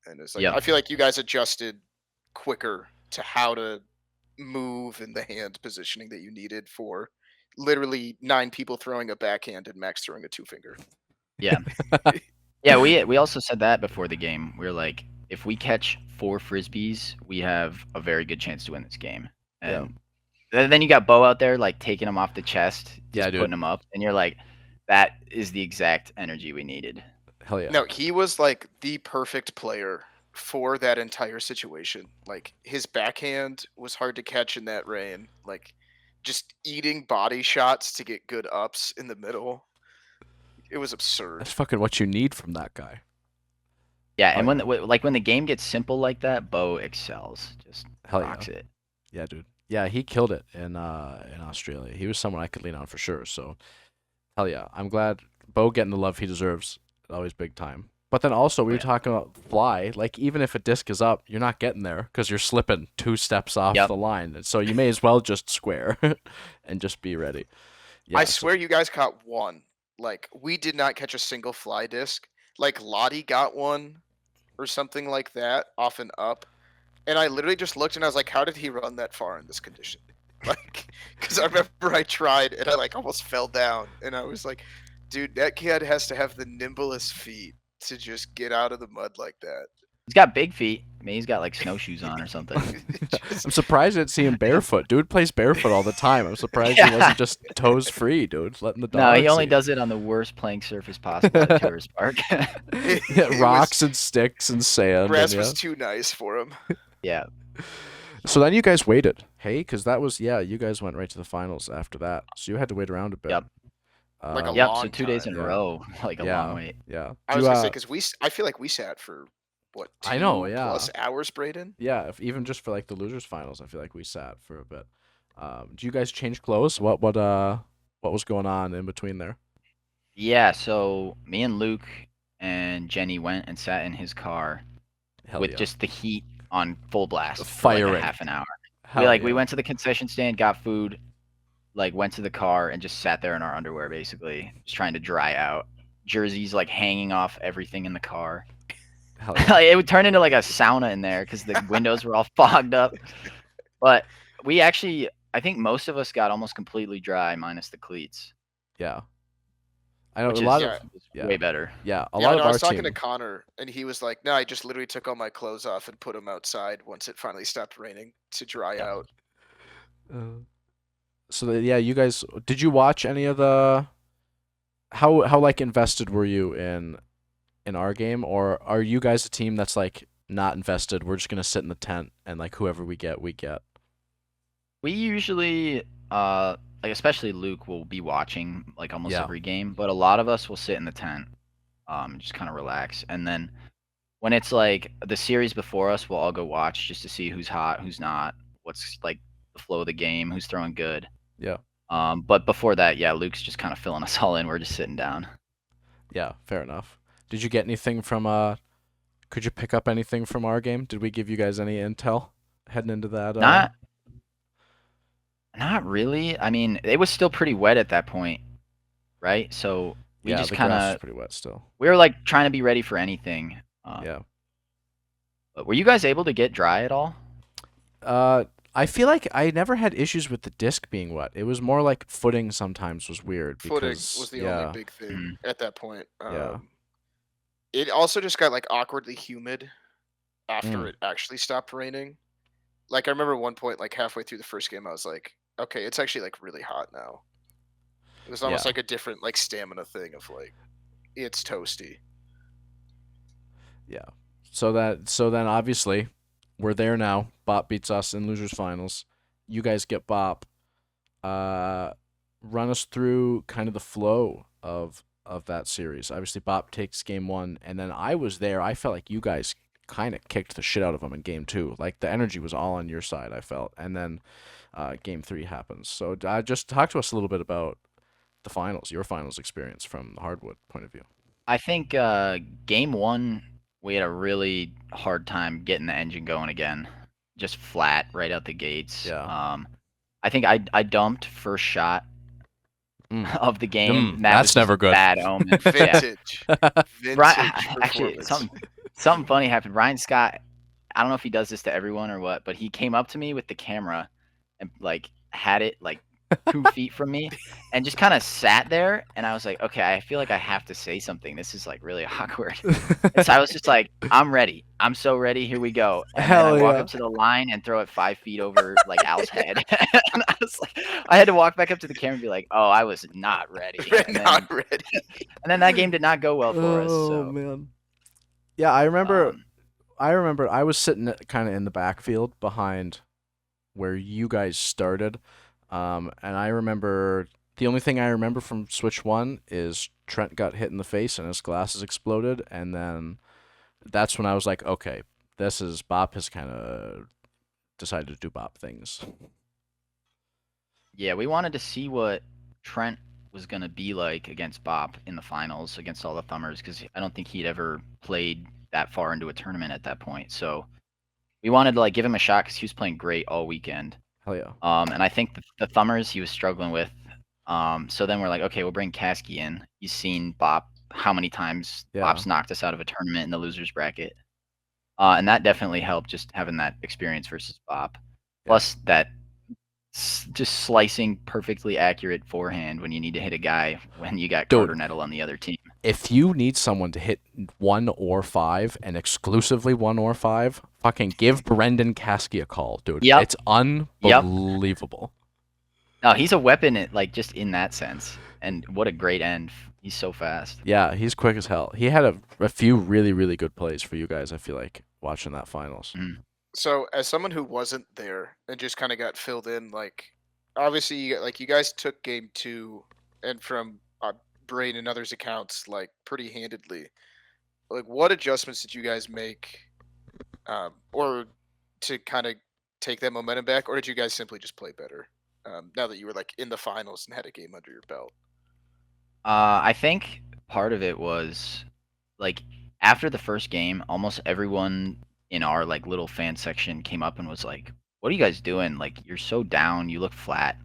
And it's like Yep. I feel like you guys adjusted quicker to how to move in the hand positioning that you needed for literally 9 people throwing a backhand and Max throwing a 2-finger. Yeah. Yeah, we also said that before the game. We were like, if we catch 4 frisbees, we have a very good chance to win this game. And Then you got Bo out there like taking him off the chest, Yeah, just dude. putting him up, and you're like, that is the exact energy we needed. Hell yeah. No, he was like the perfect player for that entire situation. Like his backhand was hard to catch in that rain. Like just eating body shots to get good ups in the middle. It was absurd. That's fucking what you need from that guy. Yeah, Oh, and when yeah. like when the game gets simple like that, Bo excels, just Hell yeah. rocks it. Yeah, dude. Yeah, he killed it in Australia. He was someone I could lean on for sure. So, hell yeah. I'm glad Bo getting the love he deserves. Always big time. But then also we were Yeah. talking about fly. Like even if a disc is up, you're not getting there because you're slipping 2 steps off Yep. the line. So you may as well just square and just be ready. Yeah, I so- swear you guys caught one. Like we did not catch a single fly disc. Like Lottie got one or something like that off and up. And I literally just looked and I was like, how did he run that far in this condition? Like, because I remember I tried and I like almost fell down. And I was like, dude, that kid has to have the nimblest feet to just get out of the mud like that. He's got big feet. I mean, he's got like snowshoes on or something. I'm surprised I didn't see him barefoot. Dude plays barefoot all the time. I'm surprised he wasn't just toes free, dude. Letting the dog No, he only see. does it on the worst playing surface possible at a tourist park. Yeah, rocks and sticks and sand. Grass and, was too nice for him. Yeah. So then you guys waited, hey? Because that was, you guys went right to the finals after that. So you had to wait around a bit. Yep. Like a Yep. long So 2 days in time. a row, like a Yeah. long wait. Yeah. I was gonna say because I feel like we sat for what? I know, 2 yeah. plus hours, Braden. Yeah, even just for like the losers finals, I feel like we sat for a bit. Do you guys change clothes? What was going on in between there? Yeah. So me and Luke and Jenny went and sat in his car Hell with yeah. just the heat on full blast for like Firing. a half an hour. Hell we yeah. went to the concession stand, got food, like went to the car and just sat there in our underwear basically, just trying to dry out. Jerseys like hanging off everything in the car. Hell yeah. Like, it would turn into like a sauna in there because the windows were all fogged up. But we actually, I think most of us got almost completely dry minus the cleats, Yeah. I know which a lot is- of is way better. yeah, a Yeah, lot no, of I our was talking team. to Connor, and he was like, "No, I just literally took all my clothes off and put them outside once it finally stopped raining to dry out." So yeah, you guys, did you watch any of the? How like invested were you in our game, or are you guys a team that's like not invested? We're just gonna sit in the tent and like whoever we get, we get. We usually, like especially Luke, will be watching like almost Yeah. every game, but a lot of us will sit in the tent, just kind of relax, and then when it's like the series before us, we'll all go watch just to see who's hot, who's not, what's like the flow of the game, who's throwing good. Yeah. But before that, yeah, Luke's just kind of filling us all in. We're just sitting down. Yeah, fair enough. Did you get anything from could you pick up anything from our game? Did we give you guys any intel heading into that? Not really. I mean, it was still pretty wet at that point, right? So we yeah, just the kind grass is of pretty wet still. we were like trying to be ready for anything. Yeah. But were you guys able to get dry at all? I feel like I never had issues with the disc being wet. It was more like footing sometimes was weird. Footing Because, was the yeah, only big thing at that point. Yeah. It also just got like awkwardly humid after Mm. it actually stopped raining. Like I remember at one point, like halfway through the first game, I was like, "Okay, it's actually like really hot now." It was almost Yeah. like a different like stamina thing of like, it's toasty. Yeah. So then obviously we're there now. Bop beats us in losers finals. You guys get Bop. Run us through kind of the flow of that series. Obviously Bop takes game 1, and then I was there. I felt like you guys kind of kicked the shit out of them in game 2. Like the energy was all on your side, I felt. And then game 3 happens. So just talk to us a little bit about the finals, your finals experience from the Hardwood point of view. I think game 1 we had a really hard time getting the engine going again, just flat right out the gates. Yeah. I think I dumped first shot of the game. That that's was just never a good. Bad omen. Yeah. Vintage. Vintage Actually, performance. something funny happened. Ryan Scott, I don't know if he does this to everyone or what, but he came up to me with the camera and like had it like 2 feet from me and just kind of sat there. And I was like, okay, I feel like I have to say something. This is like really awkward. And so I was just like, I'm ready. I'm so ready. Here we go. And then I Hell walk yeah. up to the line and throw it 5 feet over like Al's head. And I was like, I had to walk back up to the camera and be like, oh, I was not ready. And Not ready. then that game did not go well for us. Oh So man. Yeah, I remember. um, I was sitting kind of in the backfield behind where you guys started, and I remember the only thing I remember from Switch One is Trent got hit in the face and his glasses exploded, and then that's when I was like, okay, this is Bop has kind of decided to do Bop things. yeah, we wanted to see what Trent was going to be like against Bop in the finals against all the Thumbers because I don't think he'd ever played that far into a tournament at that point. So we wanted to like give him a shot because he was playing great all weekend. Hell yeah. And I think the Thumbers he was struggling with. So then we're like, okay, we'll bring Kasky in. He's seen Bop how many times Yeah. Bop's knocked us out of a tournament in the losers bracket. And that definitely helped just having that experience versus Bop. Plus that just slicing perfectly accurate forehand when you need to hit a guy when you got Dude. Carter Nettle on the other team. If you need someone to hit 1 or 5 and exclusively 1 or 5, fucking give Brendan Kasky a call, dude. Yep. It's unbelievable. No, he's a weapon, like just in that sense. And what a great end! He's so fast. Yeah, he's quick as hell. He had a few really, really good plays for you guys, I feel like, watching that finals. So, as someone who wasn't there and just kind of got filled in, like, obviously, you guys took game 2, and from Brain and others' accounts, like, pretty handedly. Like, what adjustments did you guys make, or to kind of take that momentum back, or did you guys simply just play better now that you were like in the finals and had a game under your belt? I think part of it was like after the first game, almost everyone in our like little fan section came up and was like, "What are you guys doing? Like you're so down. You look flat."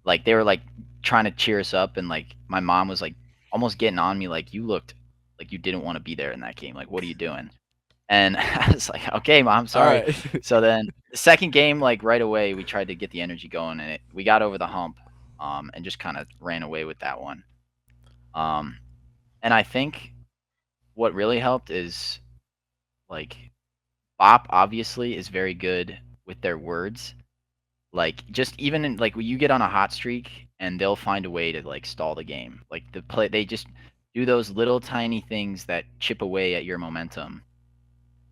Like they were like trying to cheer us up, and like my mom was like almost getting on me, like you looked like you didn't want to be there in that game. Like what are you doing? And I was like, "Okay, mom, sorry." Alright. So then the second game, like right away, we tried to get the energy going, and we got over the hump, and just kind of ran away with that one. And I think what really helped is like Bop obviously is very good with their words. Like just even in like when you get on a hot streak and they'll find a way to like stall the game. Like they just do those little tiny things that chip away at your momentum.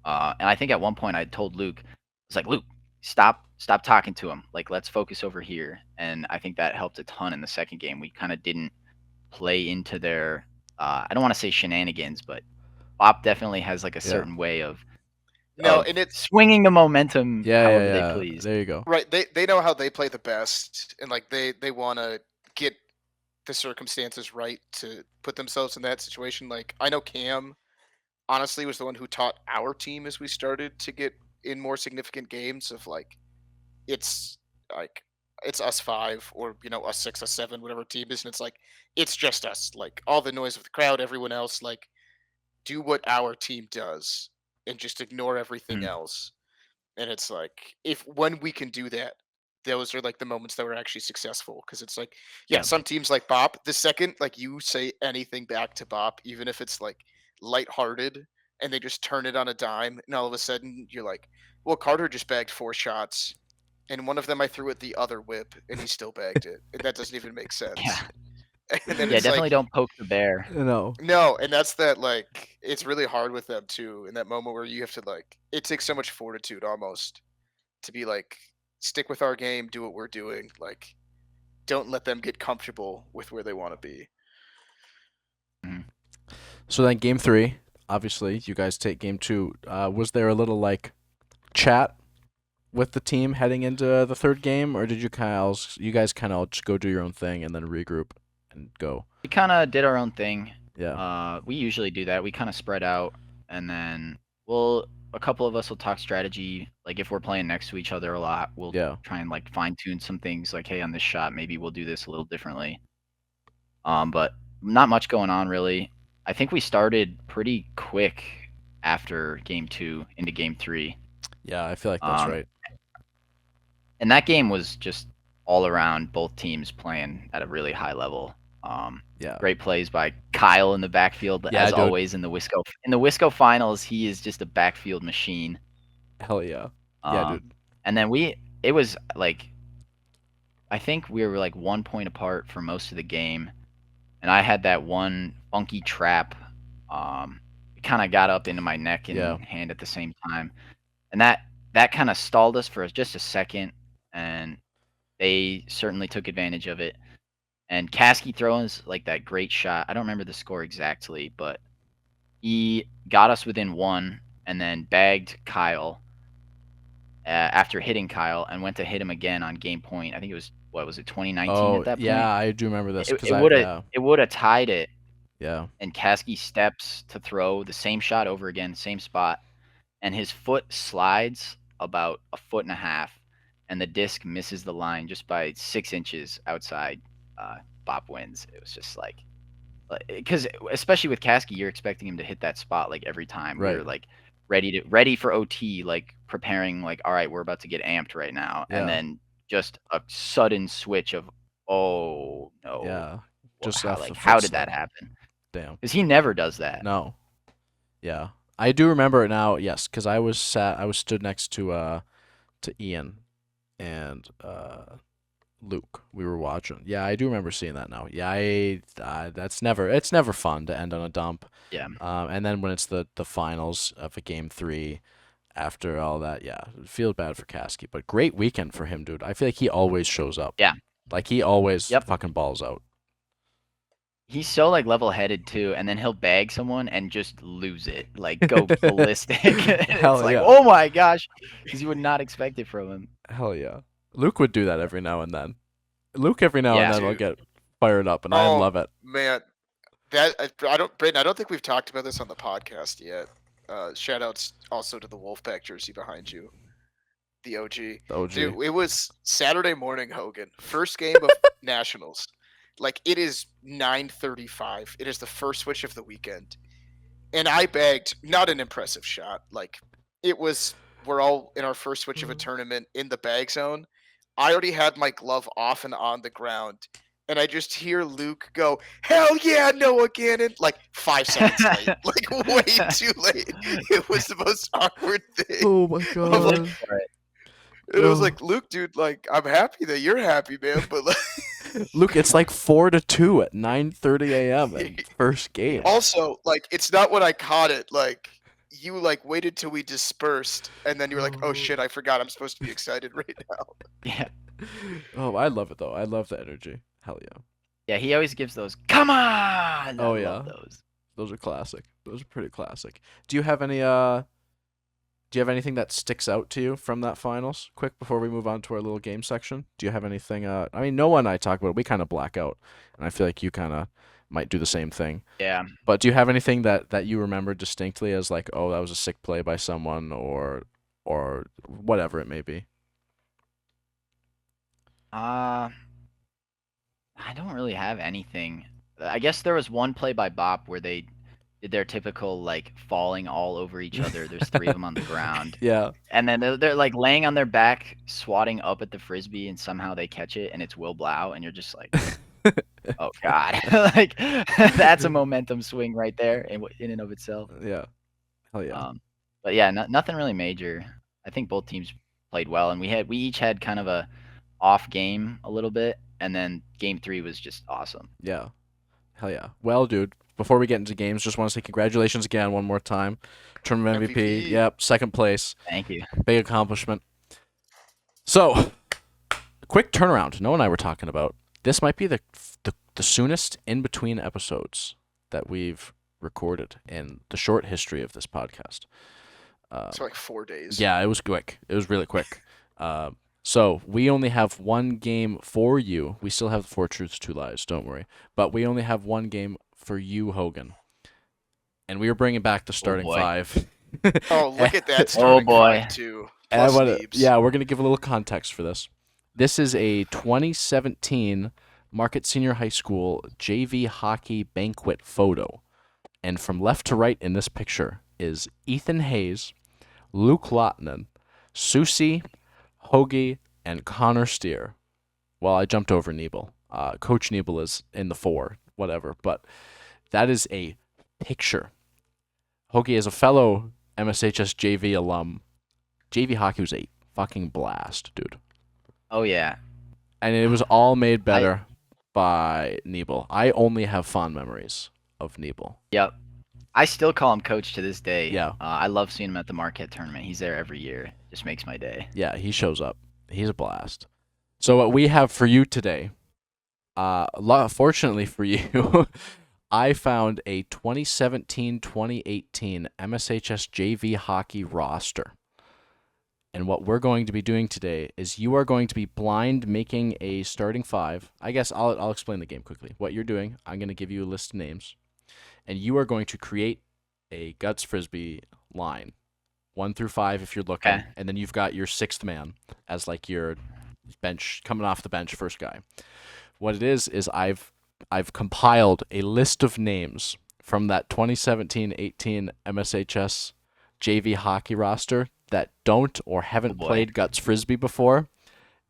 And I think at one point I told Luke, I was like, Luke, stop talking to him. Like let's focus over here. And I think that helped a ton in the second game. We kind of didn't play into their I don't want to say shenanigans, but Bop definitely has like a certain way of No, and it's swinging the momentum however they Yeah. please. There you go. right. They know how they play the best, and like they want to get the circumstances right to put themselves in that situation. Like I know Cam honestly was the one who taught our team as we started to get in more significant games of like it's like it's us 5 or us 6 us 7 whatever team is, and it's like it's just us, like all the noise of the crowd, everyone else, like do what our team does and just ignore everything else. And it's like if when we can do that, those are like the moments that were actually successful, because it's like Yeah. some teams like Bop, the second like you say anything back to Bop, even if it's like lighthearted, and they just turn it on a dime, and all of a sudden you're like, well, Carter just bagged 4 shots, and one of them I threw at the other whip and he still bagged it, and that doesn't even make sense. Yeah. And then Yeah, it's definitely like, don't poke the bear. No. no, and that's that, like it's really hard with them too in that moment where you have to like it takes so much fortitude almost to be like stick with our game, do what we're doing, like don't let them get comfortable with where they want to be. So then game 3, obviously you guys take game 2. Was there a little like chat with the team heading into the third game, or did you guys kind of just go do your own thing and then regroup and go? We kind of did our own thing. Yeah. We usually do that. We kind of spread out, and then a couple of us will talk strategy. Like if we're playing next to each other a lot, we'll try and like fine tune some things. Like, hey, on this shot, maybe we'll do this a little differently. But not much going on really. I think we started pretty quick after game 2 into game 3. Yeah, I feel like that's right. And that game was just all around both teams playing at a really high level. Yeah. Great plays by Kyle in the backfield, Yeah, as dude. always in the Wisco finals. He is just a backfield machine. Hell yeah. Yeah, dude. And then it was like, I think we were like 1 point apart for most of the game, and I had that one funky trap. It kind of got up into my neck and hand at the same time, and that kind of stalled us for just a second, and they certainly took advantage of it. And Kasky throws like that great shot. I don't remember the score exactly, but he got us within one, and then bagged Kyle after hitting Kyle, and went to hit him again on game point. I think it was, what was it, 2019 at that point? Yeah, I do remember this because it would have tied it. Yeah. And Kasky steps to throw the same shot over again, same spot, and his foot slides about 1.5 feet, and the disc misses the line just by 6 inches outside. Bop wins. It was just like, because especially with Kasky, you're expecting him to hit that spot like every time. Right. We were like ready for OT, like preparing, like, all right, we're about to get amped right now, Yeah. and then just a sudden switch of, oh no, Yeah. just Just how did that happen? Damn. Because he never does that. No. Yeah. I do remember it now, yes, because I was stood next to Ian and Luke. We were watching. Yeah, I do remember seeing that now. Yeah, it's never fun to end on a dump. Yeah. And then when it's the finals of a game 3, after all that, yeah, it feels bad for Kasky, but great weekend for him, dude. I feel like he always shows up. Yeah. Like he always fucking balls out. He's so like level-headed too, and then he'll bag someone and just lose it, like go ballistic. Hell it's like, yeah. oh my gosh, because you would not expect it from him. Hell yeah. Luke would do that every now and then. Luke every now and then will Dude. get fired up, and I love it. Man, Brayden, I don't think we've talked about this on the podcast yet. Shout outs also to the Wolfpack jersey behind you, the OG. Dude, it was Saturday morning, Hogan. First game of Nationals. Like, it is 9:35. It is the first switch of the weekend. And I bagged, not an impressive shot. Like, we're all in our first switch of a tournament in the bag zone. I already had my glove off and on the ground. And I just hear Luke go, hell yeah, Noah Gannon. Like 5 seconds late. Like way too late. It was the most awkward thing. Oh my god. It was like, Luke, dude, like, I'm happy that you're happy, man. But like, Luke, it's like 4-2 at 9:30 a.m. in first game. Also, like, it's not when I caught it. Like, you like waited till we dispersed, and then you were like, "Oh shit, I forgot. I'm supposed to be excited right now." Yeah. Oh, I love it though. I love the energy. Hell yeah. Yeah, he always gives those. Come on. I love those. Those are classic. Those are pretty classic. Do you have any Do you have anything that sticks out to you from that finals? Quick, before we move on to our little game section, do you have anything? I mean, Noah and I talk about it. We kind of black out, and I feel like you kind of might do the same thing. Yeah. But do you have anything that you remember distinctly as like, oh, that was a sick play by someone, or whatever it may be? I don't really have anything. I guess there was one play by Bop where they did their typical like falling all over each other. There's 3 of them on the ground. Yeah. And then they're like laying on their back, swatting up at the frisbee, and somehow they catch it, and it's Will Blau, and you're just like, oh god, like that's a momentum swing right there in and of itself. Yeah. Hell yeah. But yeah, nothing really major. I think both teams played well, and we each had kind of a off game a little bit, and then game 3 was just awesome. Yeah. Hell yeah. Well, dude, before we get into games, just want to say congratulations again one more time. Tournament MVP. Yep, second place. Thank you. Big accomplishment. So, quick turnaround. Noah and I were talking about this might be the soonest in between episodes that we've recorded in the short history of this podcast. So like 4 days. Yeah, it was quick. It was really quick. So we only have one game for you. We still have the 4 truths, 2 lies. Don't worry. But we only have one game for you, Hogan. And we are bringing back the starting 5. Oh, look at that starting 5 too. Yeah, we're gonna give a little context for this. This is a 2017 Market Senior High School JV hockey banquet photo. And from left to right in this picture is Ethan Hayes, Luke Lottinen, Susie, Hogie, and Connor Steer. Well, I jumped over Nebel. Coach Nebel is in the 4, whatever. But that is a picture. Hogie, as a fellow MSHS JV alum, JV hockey was a fucking blast, dude. Oh yeah. And it was all made better by Nebel. I only have fond memories of Nebel. Yep. I still call him coach to this day. Yeah. I love seeing him at the Marquette tournament. He's there every year. Just makes my day. Yeah, he shows up. He's a blast. So what we have for you today, fortunately for you, I found a 2017-2018 MSHS JV hockey roster. And what we're going to be doing today is you are going to be blind making a starting 5. I guess I'll explain the game quickly. What you're doing, I'm going to give you a list of names, and you are going to create a Guts Frisbee line, 1 through 5 if you're looking, Okay. and then you've got your 6th man as like your bench, coming off the bench, first guy. What it is I've compiled a list of names from that 2017-18 MSHS JV hockey roster that don't or haven't boy. played Guts Frisbee before.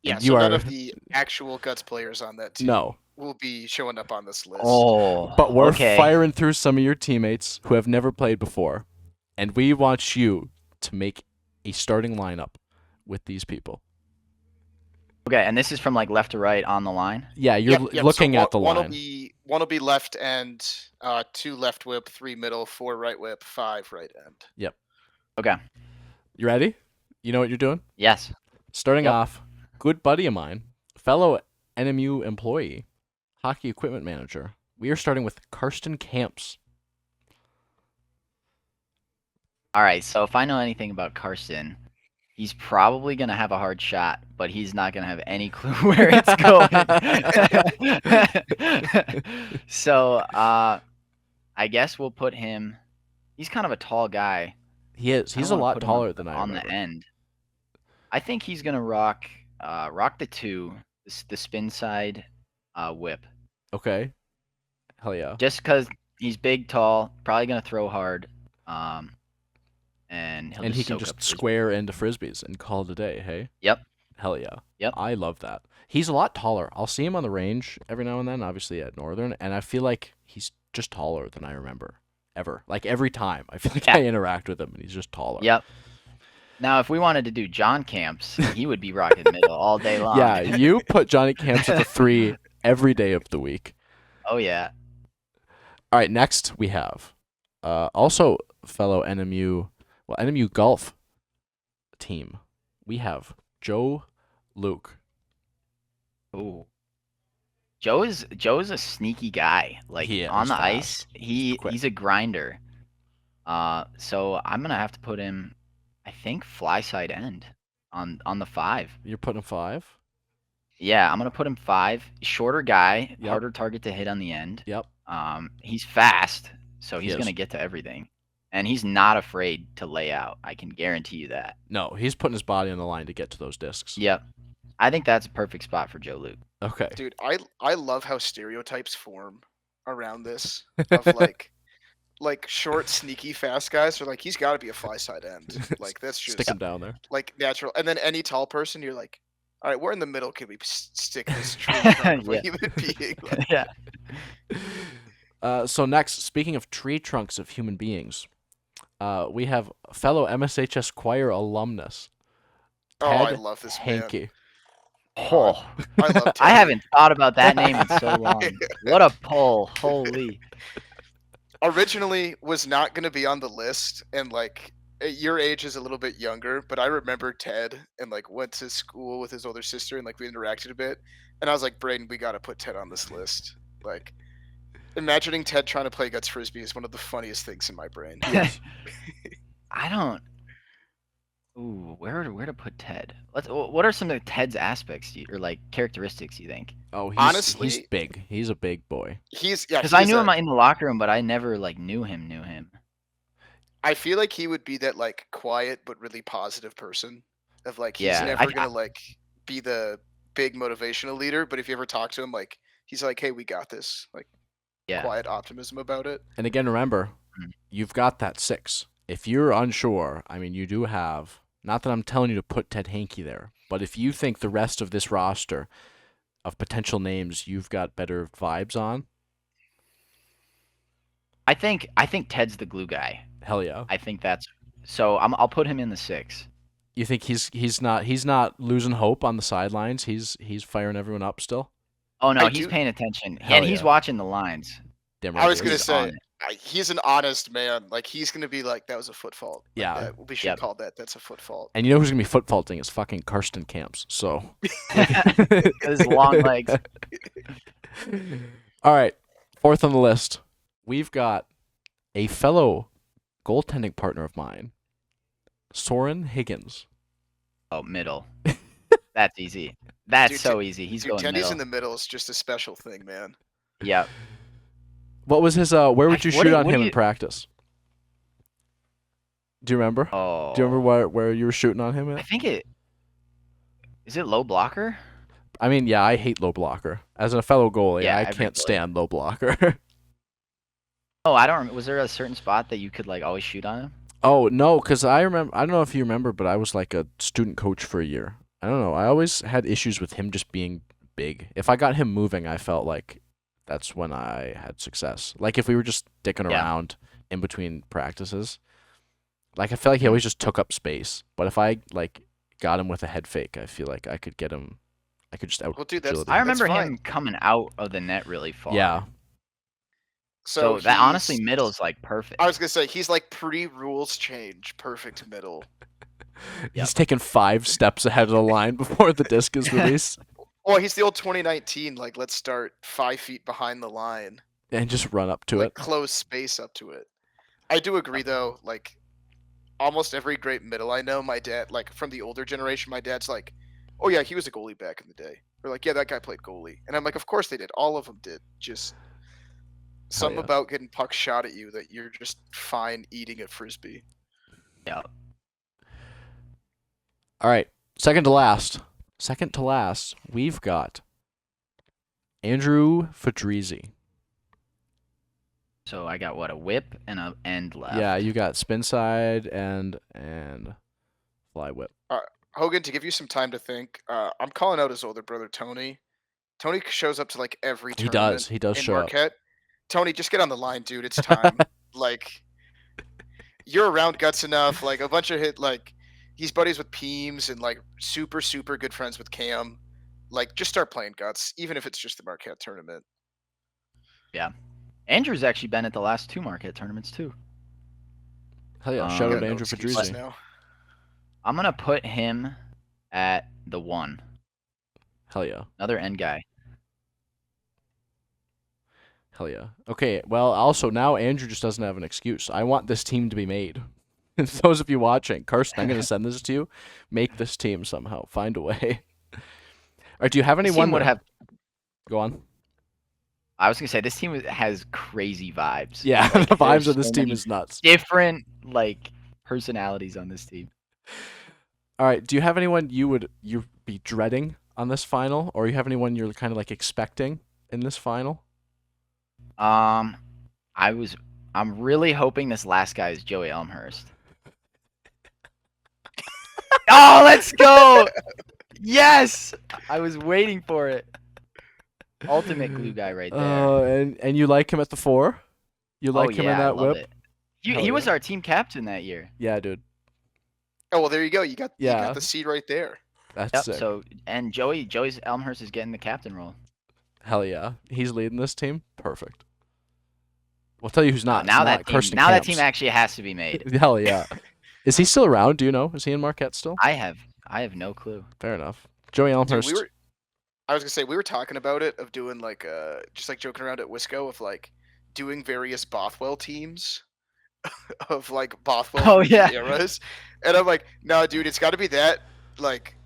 Yeah, And so none of the actual Guts players on that team No, will be showing up on this list. Oh. but we're okay. firing through some of your teammates who have never played before, and we want you to make a starting lineup with these people. Okay, and this is from like left to right on the line. Yeah, you're Yep, looking so at the one line. One will be left end, 2 left whip, 3 middle, 4 right whip, 5 right end. Okay. You ready? You know what you're doing? Yes. Starting Yep. off, good buddy of mine, fellow NMU employee, hockey equipment manager. We are starting with Karsten Camps. All right. So if I know anything about Carson, he's probably gonna have a hard shot, but he's not gonna have any clue where it's going. So I guess we'll put him. He's kind of a tall guy. He is. I He's a don't wanna lot put him taller than I on remember. the end. I think he's gonna rock the 2, the spin side whip. Okay. Hell yeah. Just because he's big, tall, probably gonna throw hard, and And he can soak just up frisbee. square into frisbees and call it a day, hey? Yep. Hell yeah. Yep. I love that. He's a lot taller. I'll see him on the range every now and then, obviously at Northern, and I feel like he's just taller than I remember. Ever. Like every time. I feel like Yeah. I interact with him and he's just taller. Yep. Now, if we wanted to do John Camps, he would be rocking middle all day long. Yeah, you put Johnny Camps at the 3 every day of the week. Oh yeah. All right, next we have also fellow NMU golf team. We have Joe Luke. Ooh. Joe's a sneaky guy. Like He is on the fast. ice, Quick. he's a grinder. So I'm gonna have to put him, I think, fly side end on the 5. You're putting him 5? Yeah, I'm gonna put him 5. Shorter guy, Yep. harder target to hit on the end. Yep. He's fast, so He he's is. gonna get to everything, and he's not afraid to lay out. I can guarantee you that. No, he's putting his body on the line to get to those discs. Yep, I think that's a perfect spot for Joe Luke. Okay. Dude, I love how stereotypes form around this of like short, sneaky, fast guys are like, he's got to be a fly side end. Like that's just Stick him down there. like natural. And then any tall person, you're like, all right, we're in the middle. Can we stick this tree trunk of a Yeah. human being? Like, Yeah. So next, speaking of tree trunks of human beings, we have fellow MSHS choir alumnus, oh, I Ted love this man. Hankey. Oh, I love I Teddy. haven't thought about that name in so long. What a pull! Holy. Originally was not going to be on the list, and like your age is a little bit younger, but I remember Ted and like went to school with his older sister and like we interacted a bit, and I was like, Braden, we got to put Ted on this list. Like imagining Ted trying to play Guts Frisbee is one of the funniest things in my brain. Yes. I don't. Ooh, where to put Ted? What are some of Ted's aspects or like characteristics you think? Oh, he's Honestly- big. He's a big boy. Because I knew him in the locker room, but I never like knew him. I feel like he would be that like quiet but really positive person. Of like he's Yeah, never gonna like be the big motivational leader, but if you ever talk to him, like he's like, hey, we got this. Like Yeah. quiet optimism about it. And again, remember, you've got that 6. If you're unsure, I mean, you do have. Not that I'm telling you to put Ted Hankey there, but if you think the rest of this roster of potential names you've got better vibes on? I think Ted's the glue guy. Hell yeah. I think that's so. I'll put him in the 6. You think he's not losing hope on the sidelines? He's firing everyone up still? Oh no, I he's do- paying attention Hell and he's yeah. watching the lines. Damn I right was he gonna is. He's on say it. he's an honest man. Like he's gonna be like that was a foot fault. Like, Yeah. that, we should Yep. call that's a foot fault. And you know who's gonna be foot faulting is fucking Karsten Camps. So His long legs. All right, 4th on the list, we've got a fellow goaltending partner of mine, Soren Higgins. Oh, middle. That's easy. That's Dude, so easy. He's Dude, going Denny's middle. in the middle is just a special thing, man. Yep. What was his? Where would you What shoot do- on what do him in you- practice? Do you remember? Oh. Do you remember where you were shooting on him I at? think is it low blocker? I mean, yeah, I hate low blocker. As a fellow goalie, Yeah, I every can't goalie. stand low blocker. Oh, I don't. Was there a certain spot that you could like always shoot on him? Oh no, because I remember. I don't know if you remember, but I was like a student coach for a year. I don't know. I always had issues with him just being big. If I got him moving, I felt like that's when I had success. Like if we were just dicking Yeah. around in between practices, like I felt like he always just took up space. But if I like got him with a head fake, I feel like I could get him. I could just out. Well, dude, that's agility. I remember fine. him coming out of the net really far. Yeah, So that honestly, middle is like perfect. I was gonna say he's like pre-rules change, perfect middle. he's taking 5 steps ahead of the line before the disc is released, Well, he's the old 2019. Like, let's start 5 feet behind the line, and just run up to like it. close space up to it. I do agree though. Like, almost every great middle I know, my dad, like from the older generation, my dad's like, "Oh yeah, he was a goalie back in the day." Or like, "Yeah, that guy played goalie," and I'm like, "Of course they did. All of them did. Just something yeah. about getting pucks shot at you that you're just fine eating a frisbee." Yeah. All right, second to last, we've got Andrew Fedrizzi. So I got what, a whip and a end left. Yeah, you got spin side and fly whip. Hogan, to give you some time to think, I'm calling out his older brother Tony. Tony shows up to like every He tournament does in show up. Marquette. Tony, just get on the line, dude. It's time. Like, you're around guts enough. Like a bunch of like, he's buddies with Peems and like super good friends with Cam. Like, just start playing guts, even if it's just the Marquette tournament. Andrew's actually been at the last 2 Marquette tournaments too. Hell yeah, Um, shout I out got no Andrew excuses Fedrizzi. now. I'm gonna put him at the 1. Hell yeah. Another end guy. Hell yeah. Okay, well, also now Andrew just doesn't have an excuse. I want this team to be made. Those of you watching, Karsten, I'm going to send this to you. Make this team somehow. Find a way. All right, do you have This anyone team would have. Go on. I was gonna say this team has crazy vibes. Yeah, Like, the vibes there's of this so team many is nuts. different like personalities on this team. All right, do you have anyone you'd be dreading on this final, or you have anyone you're kind of like expecting in this final? I'm really hoping this last guy is Joey Elmhurst. Oh, let's go! Yes, I was waiting for it. Ultimate glue guy right there. And you like him at the 4? You like him in I that love whip? it. Hell He was yeah. our team captain that year. Yeah, dude. Oh well, there you go. You got Yeah. the seed right there. That's Yep. sick. So and Joey's Elmhurst is getting the captain role. Hell yeah. He's leading this team. Perfect. We'll tell you who's not. now It's that not team, Kirsten now that Camps. team actually has to be made. Hell yeah. Is he still around? Do you know? Is he in Marquette still? I have no clue. Fair enough. Joey Dude, Elmhurst. I was gonna say we were talking about it of doing like just like joking around at Wisco of like doing various Bothwell teams of like Bothwell Oh, yeah. eras, and I'm like, no, dude, it's got to be that like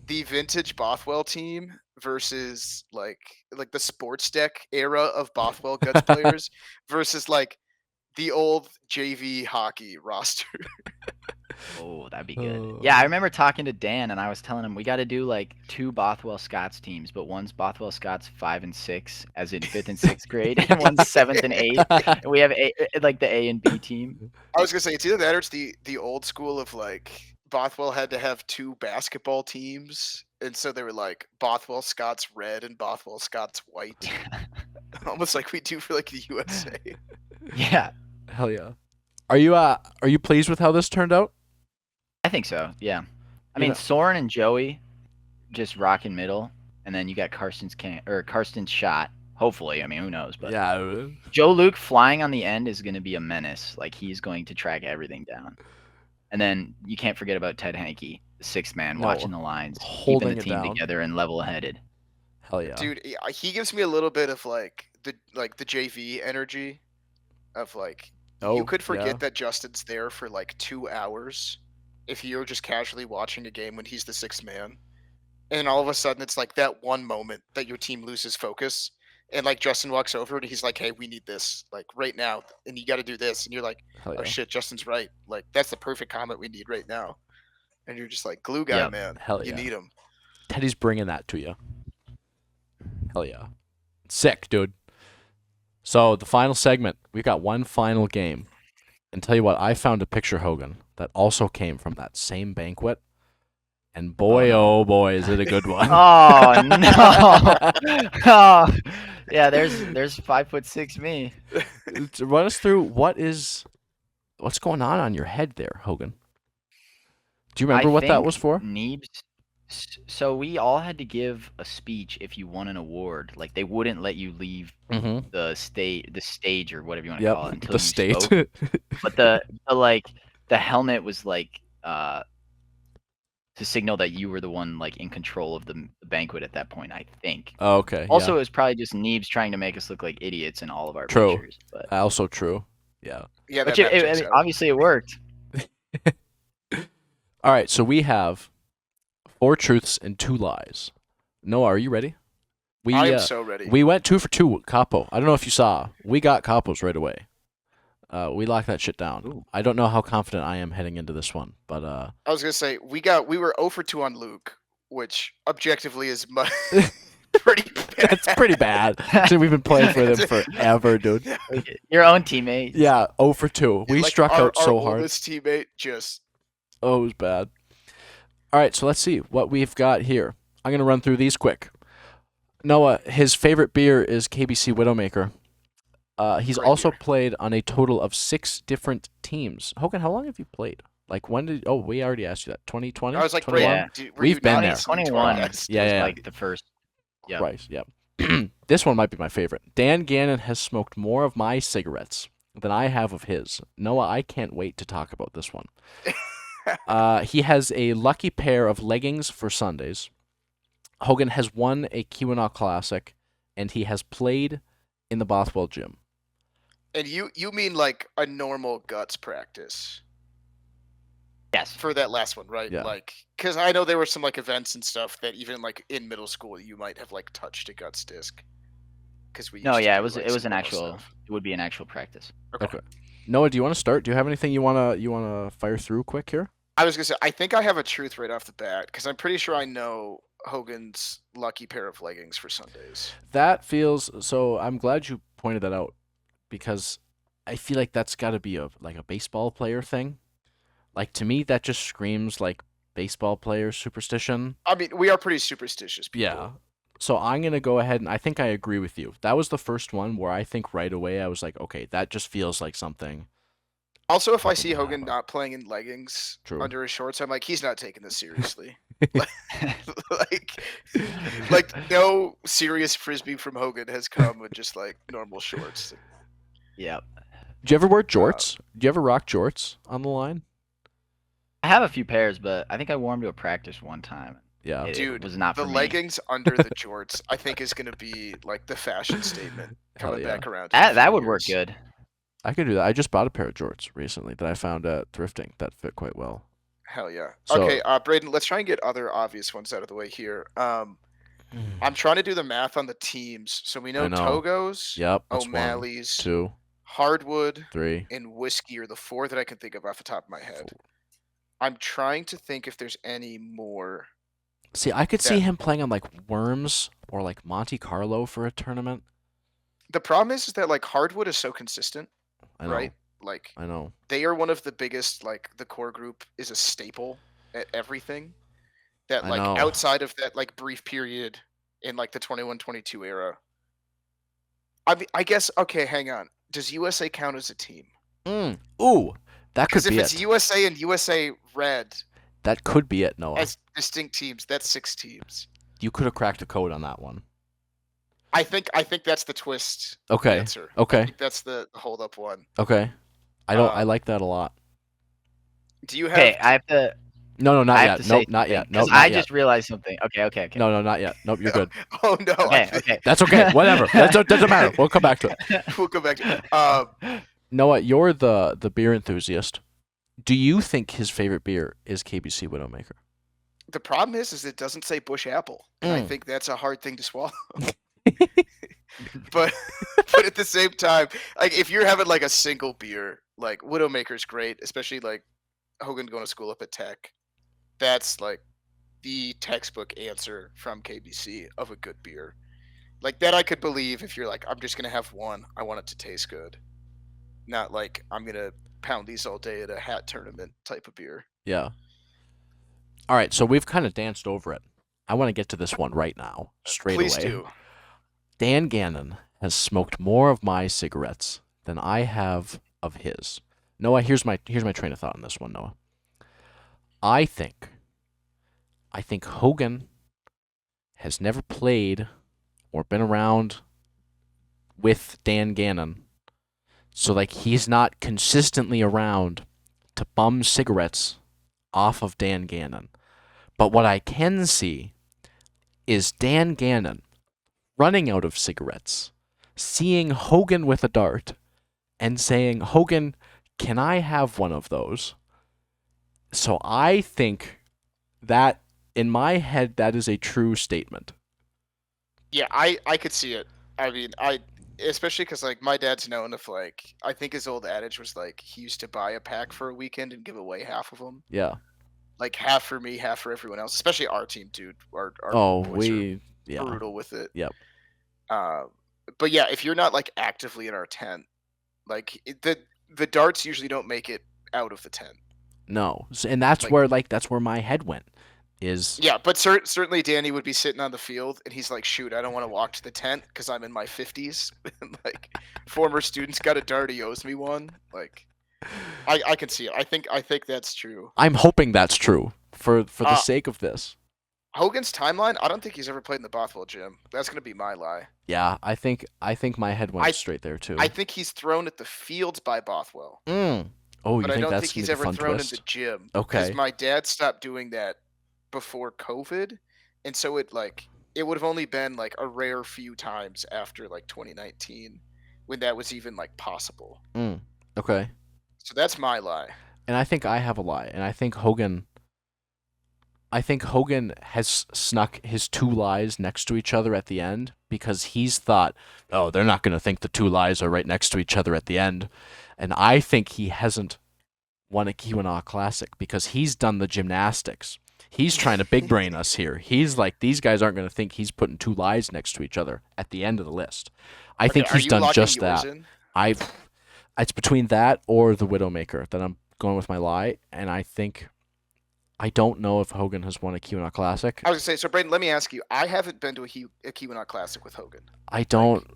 the vintage Bothwell team versus like the sports deck era of Bothwell Guts players versus like the old JV hockey roster. Oh, that'd be good. Oh. Yeah, I remember talking to Dan and I was telling him we got to do like 2 Bothwell Scots teams, but one's Bothwell Scots 5 and 6, as in 5th and 6th grade, and one's 7th and 8th. And we have like the A and B team. I was gonna say it's either that or it's the old school of like Bothwell had to have 2 basketball teams, and so they were like Bothwell Scots red and Bothwell Scots white, almost like we do for like the USA. Yeah, Hell yeah. Are you pleased with how this turned out? I think so. Yeah. I You mean, know- Soren and Joey just rocking middle, and then you got Karsten's shot. Hopefully, I mean, who knows? But Yeah. Joe Luke flying on the end is going to be a menace. Like, he's going to track everything down. And then you can't forget about Ted Hankey, the 6th man, No. watching the lines, Holding keeping it the team down. together and level-headed. Hell yeah. Dude, he gives me a little bit of like the JV energy of like you could forget that Justin's there for like 2 hours if you're just casually watching a game when he's the 6th man. And all of a sudden it's like that one moment that your team loses focus and like Justin walks over and he's like, "Hey, we need this like right now and you got to do this." And you're like, Hell "Oh yeah. shit, Justin's right. Like that's the perfect comment we need right now." And you're just like, "Glue guy, Yep. man. Hell You yeah. need him." Teddy's bringing that to you. Hell yeah. Sick, dude. So, the final segment, we got one final game. And tell you what, I found a picture, Hogan, that also came from that same banquet. And boy, oh boy, is it a good one. Oh no! Oh, yeah, there's 5'6" me. Run us through what's going on your head there, Hogan. Do you remember what that was for? Neebs. So we all had to give a speech if you won an award. Like, they wouldn't let you leave Mm-hmm. the stage or whatever you want to call it until the you state. spoke. But the helmet was like to signal that you were the one like in control of the banquet at that point, I think. Oh, okay. Also, yeah. it was probably just Neebs trying to make us look like idiots in all of our True. pictures. But Also true. Yeah. Yeah, which that I checks mean, out. obviously it worked. All right, so we have 4 truths and 2 lies. Noah, are you ready? I am so ready. We went 2 for 2 Capo. I don't know if you saw. We got Capos right away. We locked that shit down. Ooh. I don't know how confident I am heading into this one, but I was gonna say we were 0 for 2 on Luke, which objectively is pretty bad. it's pretty bad. So we've been playing for them forever, dude. Your own teammate. Yeah, 0 for 2. We Like, struck out so our hard. oldest teammate just Oh, it was bad. All right, so let's see what we've got here. I'm going to run through these quick. Noah, his favorite beer is KBC Widowmaker. He's Great also beer. played on a total of 6 different teams. Hogan, how long have you played? Like, when did... Oh, we already asked you that. 2020? I was like, 21? Yeah. were We've you been not there. listening to 21 our was guest? Yeah. like the first. Yep. Christ, yep. This one might be my favorite. Dan Gannon has smoked more of my cigarettes than I have of his. Noah, I can't wait to talk about this one. He has a lucky pair of leggings for Sundays. Hogan has won a Keweenaw Classic, and he has played in the Bothwell gym. And you mean like a normal guts practice Yes. for that last one, right? Yeah. Like, because I know there were some like events and stuff that even like in middle school you might have like touched a guts disc. Because we No, used to yeah, do, it like, was some an of those actual. stuff. It would be an actual practice. Okay. Noah, do you want to start? Do you have anything you wanna fire through quick here? I was gonna say I think I have a truth right off the bat because I'm pretty sure I know Hogan's lucky pair of leggings for Sundays. That feels so. I'm glad you pointed that out because I feel like that's got to be a baseball player thing. Like, to me, that just screams like baseball player superstition. I mean, we are pretty superstitious people. Yeah. So I'm gonna go ahead and I think I agree with you. That was the first one where I think right away I was like, okay, that just feels like something. Also, if I Probably see Hogan happen. not playing in leggings True. under his shorts, I'm like, he's not taking this seriously. like no serious frisbee from Hogan has come with just like normal shorts. Yep. Do you ever wear jorts? Do you ever rock jorts on the line? I have a few pairs, but I think I wore them to a practice one time. Yeah. It Dude, was not the for me. leggings under the jorts, I think, is going to be like the fashion statement Hell coming yeah. back around. in a few That would work years. good. I could do that. I just bought a pair of jorts recently that I found at thrifting that fit quite well. Hell yeah. So- Okay, Braden, let's try and get other obvious ones out of the way here. I'm trying to do the math on the teams. So we know I know. Togo's, Yep. That's 1, O'Malley's, 2, Hardwood, 3. and Whiskey are the 4 that I can think of off the top of my head. I'm trying to think if there's any more. See, I could see Yeah. him playing on like Worms or like Monte Carlo for a tournament. The problem is that like Hardwood is so consistent, I know. right? Like I know. they are one of the biggest. Like the core group is a staple at everything. That I like know. outside of that like brief period in like the 21-22 era. I mean, I guess okay, hang on. Does USA count as a team? Ooh, that could Because if be it's it. USA and USA Red That could be it, Noah. as distinct teams, that's 6 teams. You could have cracked a code on that one. I think that's the twist Okay. answer. Okay. I think that's the hold up one. Okay. I Um, like that a lot. Do you have Okay, I have to. No, not I yet. have to Nope, say not yet. because Nope, not I yet. just realized something. Okay. No, not yet. Nope, you're good. Oh no. Okay, okay. That's okay. Whatever. That doesn't matter. We'll come back to it. We'll go back to Noah, you're the beer enthusiast. Do you think his favorite beer is KBC Widowmaker? the problem is it doesn't say Bush Apple. And I think that's a hard thing to swallow. but at the same time, like if you're having like a single beer, like Widowmaker's great, especially like Hogan going to school up at Tech. That's like the textbook answer from KBC of a good beer. Like that I could believe if you're like, I'm just gonna have one. I want it to taste good. Not like I'm gonna pound these all day at a hat tournament type of beer. Yeah. All right, so we've kind of danced over it. I want to get to this one right now, straight Please away. do. Dan Gannon has smoked more of my cigarettes than I have of his. Noah, here's my train of thought on this one, Noah. I think Hogan has never played or been around with Dan Gannon. So like he's not consistently around to bum cigarettes off of Dan Gannon. But what I can see is Dan Gannon running out of cigarettes, seeing Hogan with a dart, and saying, Hogan, can I have one of those? So I think that, in my head, that is a true statement. Yeah, I could see it. I mean, especially because like my dad's known if like I think his old adage was like he used to buy a pack for a weekend and give away half of them. Yeah. Like half for me, half for everyone else. Especially our team, dude. Our Oh, boys are yeah. brutal with it. Yep. But yeah, if you're not like actively in our tent, like the darts usually don't make it out of the tent. No, and that's Like- where my head went. Is Yeah, but certainly Danny would be sitting on the field and he's like, shoot, I don't want to walk to the tent because I'm in my 50s. Like, former student's got a dart, he owes me one. Like, I can see it. I think that's true. I'm hoping that's true for the sake of this. Hogan's timeline, I don't think he's ever played in the Bothwell gym. That's gonna be my lie. Yeah, I think my head went straight there too. I think he's thrown at the fields by Bothwell. Oh, you But I think don't that's think he's gonna be ever a fun thrown twist? in the gym. Okay. Because my dad stopped doing that before COVID, and so it would have only been like a rare few times after like 2019 when that was even like possible. Okay. So that's my lie. And I think I have a lie, and I think Hogan has snuck his two lies next to each other at the end because he's thought, oh, they're not going to think the two lies are right next to each other at the end. And I think he hasn't won a Keweenaw Classic because he's done the gymnastics. He's trying to big brain us here. He's like, these guys aren't going to think he's putting two lies next to each other at the end of the list. I think Are he's you done locking just yours that. in? It's between that or the Widowmaker that I'm going with my lie, and I don't know if Hogan has won a Keweenaw Classic. I was gonna say, so Braden, let me ask you. I haven't been to a Keweenaw Classic with Hogan. I don't.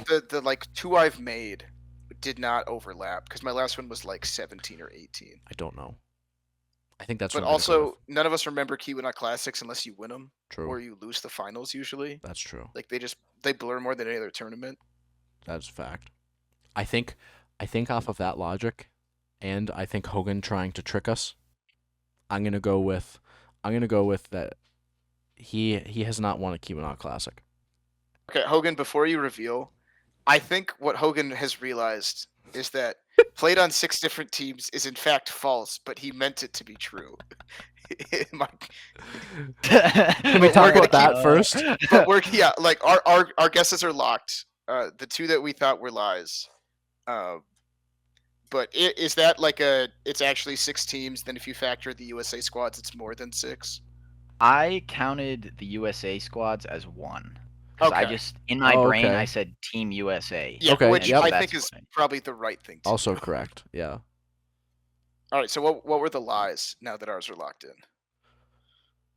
The like two I've made did not overlap because my last one was like 17 or 18. I don't know. I think that's. But what I'm gonna go also, with. none of us remember Keweenaw Classics unless you win them True. or you lose the finals. Usually, That's true. like they blur more than any other tournament. That's a fact. I think off of that logic, and I think Hogan trying to trick us. I'm gonna go with that. He has not won a Keweenaw Classic. Okay, Hogan. Before you reveal, I think what Hogan has realized is that played on 6 different teams is in fact false, but he meant it to be true. Can we talk about that first? But like our guesses are locked. The 2 that we thought were lies. But is that like it's actually 6 teams? Then if you factor the USA squads, it's more than 6. I counted the USA squads as 1. Because I Okay. just, in my brain, okay. I said Team USA. Yeah, Okay, which yep. I That's think is why. probably the right thing to do. Also correct. Yeah. All right, so what were the lies now that ours are locked in?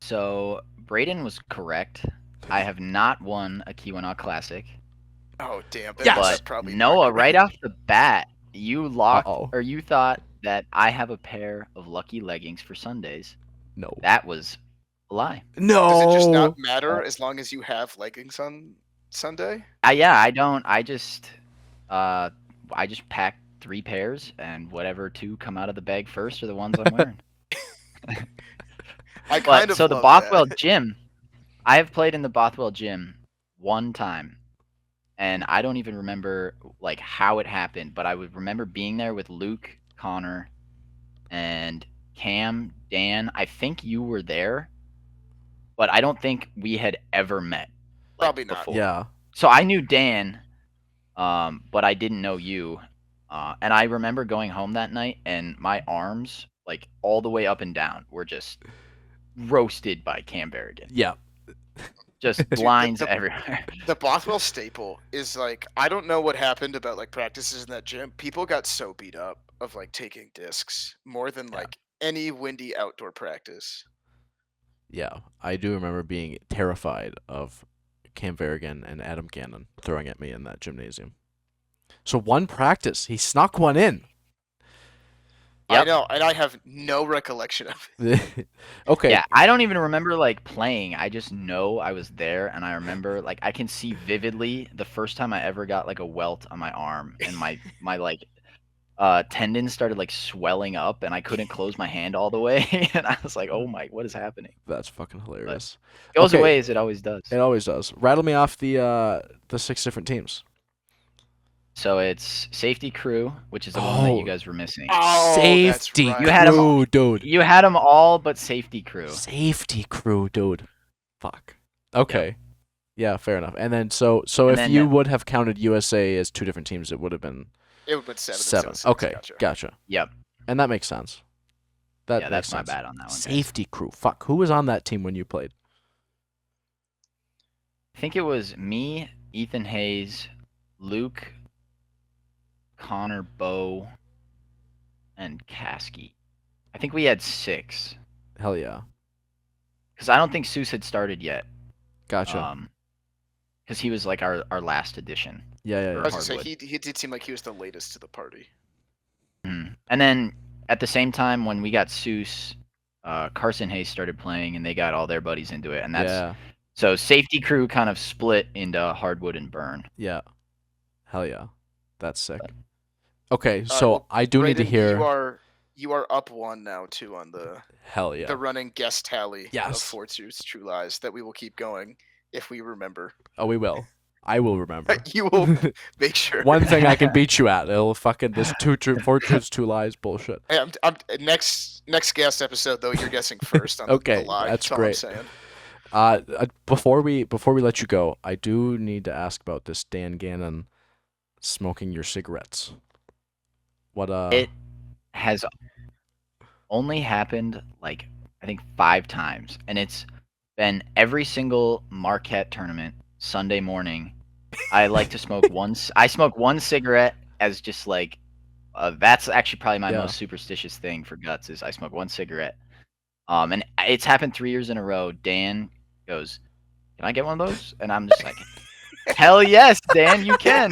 So Braden was correct. I have not won a Keweenaw Classic. Oh damn! That Yes! means But I'm probably not Noah, gonna right win. off the bat, you locked Uh-oh. or you thought that I have a pair of lucky leggings for Sundays. No. That was a lie. No. Does it just not matter as long as you have leggings on Sunday? Yeah, I don't. I just pack 3 pairs, and whatever 2 come out of the bag first are the ones I'm wearing. I But kind of so the love Bothwell that. gym, I have played in the Bothwell gym one time, and I don't even remember like how it happened, but I would remember being there with Luke, Connor, and Cam, Dan. I think you were there, but I don't think we had ever met. Like, Probably not. before. Yeah. So I knew Dan, but I didn't know you. And I remember going home that night, and my arms, like all the way up and down, were just roasted by Cam Berrigan. Yeah. Just Dude, blinds everywhere. The Bothwell staple is like, I don't know what happened about like practices in that gym. People got so beat up of like taking discs more than Yeah. like any windy outdoor practice. Yeah. I do remember being terrified of Cam Verrigan and Adam Gannon throwing at me in that gymnasium. So one practice, he snuck one in. I Yep. know, and I have no recollection of it. Okay. Yeah, I don't even remember like playing. I just know I was there, and I remember like I can see vividly the first time I ever got like a welt on my arm, and my like tendons started like swelling up, and I couldn't close my hand all the way, and I was like, "Oh my, what is happening?" That's fucking hilarious. It goes Okay. away as it always does. It always does. Rattle me off the 6 different teams. So it's safety crew, which is the one that Oh. you guys were missing. Oh, Safety that's right. You had 'em- crew, dude. You had them all but safety crew. Safety crew, dude. Fuck. Okay. Yeah, fair enough. And then so And if then- you would have counted USA as 2 different teams, it would have been It would have been 7. 7. instead of 6. Okay, Gotcha. gotcha. Yep. And that makes sense. That Yeah, makes that's my sense. bad on that one. guys. Safety crew. Fuck. Who was on that team when you played? I think it was me, Ethan Hayes, Luke, Connor Bow, and Caskey. I think we had 6. Hell yeah. Because I don't think Seuss had started yet. Gotcha. Because he was like our last addition. Yeah, yeah, I yeah. was gonna say Hardwood. he did seem like he was the latest to the party. Mhm. And then at the same time, when we got Seuss, Carson Hayes started playing, and they got all their buddies into it. And that's Yeah, so safety crew kind of split into Hardwood and Burn. yeah. Hell yeah. That's sick. Okay, so well, I do need to Brayden, hear. you are up 1 now too on the Hell yeah. running guest tally Yes. of Fort Truths True Lies that we will keep going if we remember. Oh, we will. I will remember. You will make sure. One thing I can beat you at. It'll fucking this 4 truths, 2 lies bullshit. Hey, next guest episode though. You're guessing first on Okay, the lie. that's all great. I'm saying. Before we let you go, I do need to ask about this Dan Gannon smoking your cigarettes. What It has only happened like I think 5 times, and it's been every single Marquette tournament Sunday morning. I like to smoke I smoke 1 cigarette as just like that's actually probably my Yeah. most superstitious thing for guts is I smoke 1 cigarette. And it's happened 3 years in a row. Dan goes, "Can I get one of those?" And I'm just like, "Hell yes, Dan, you can."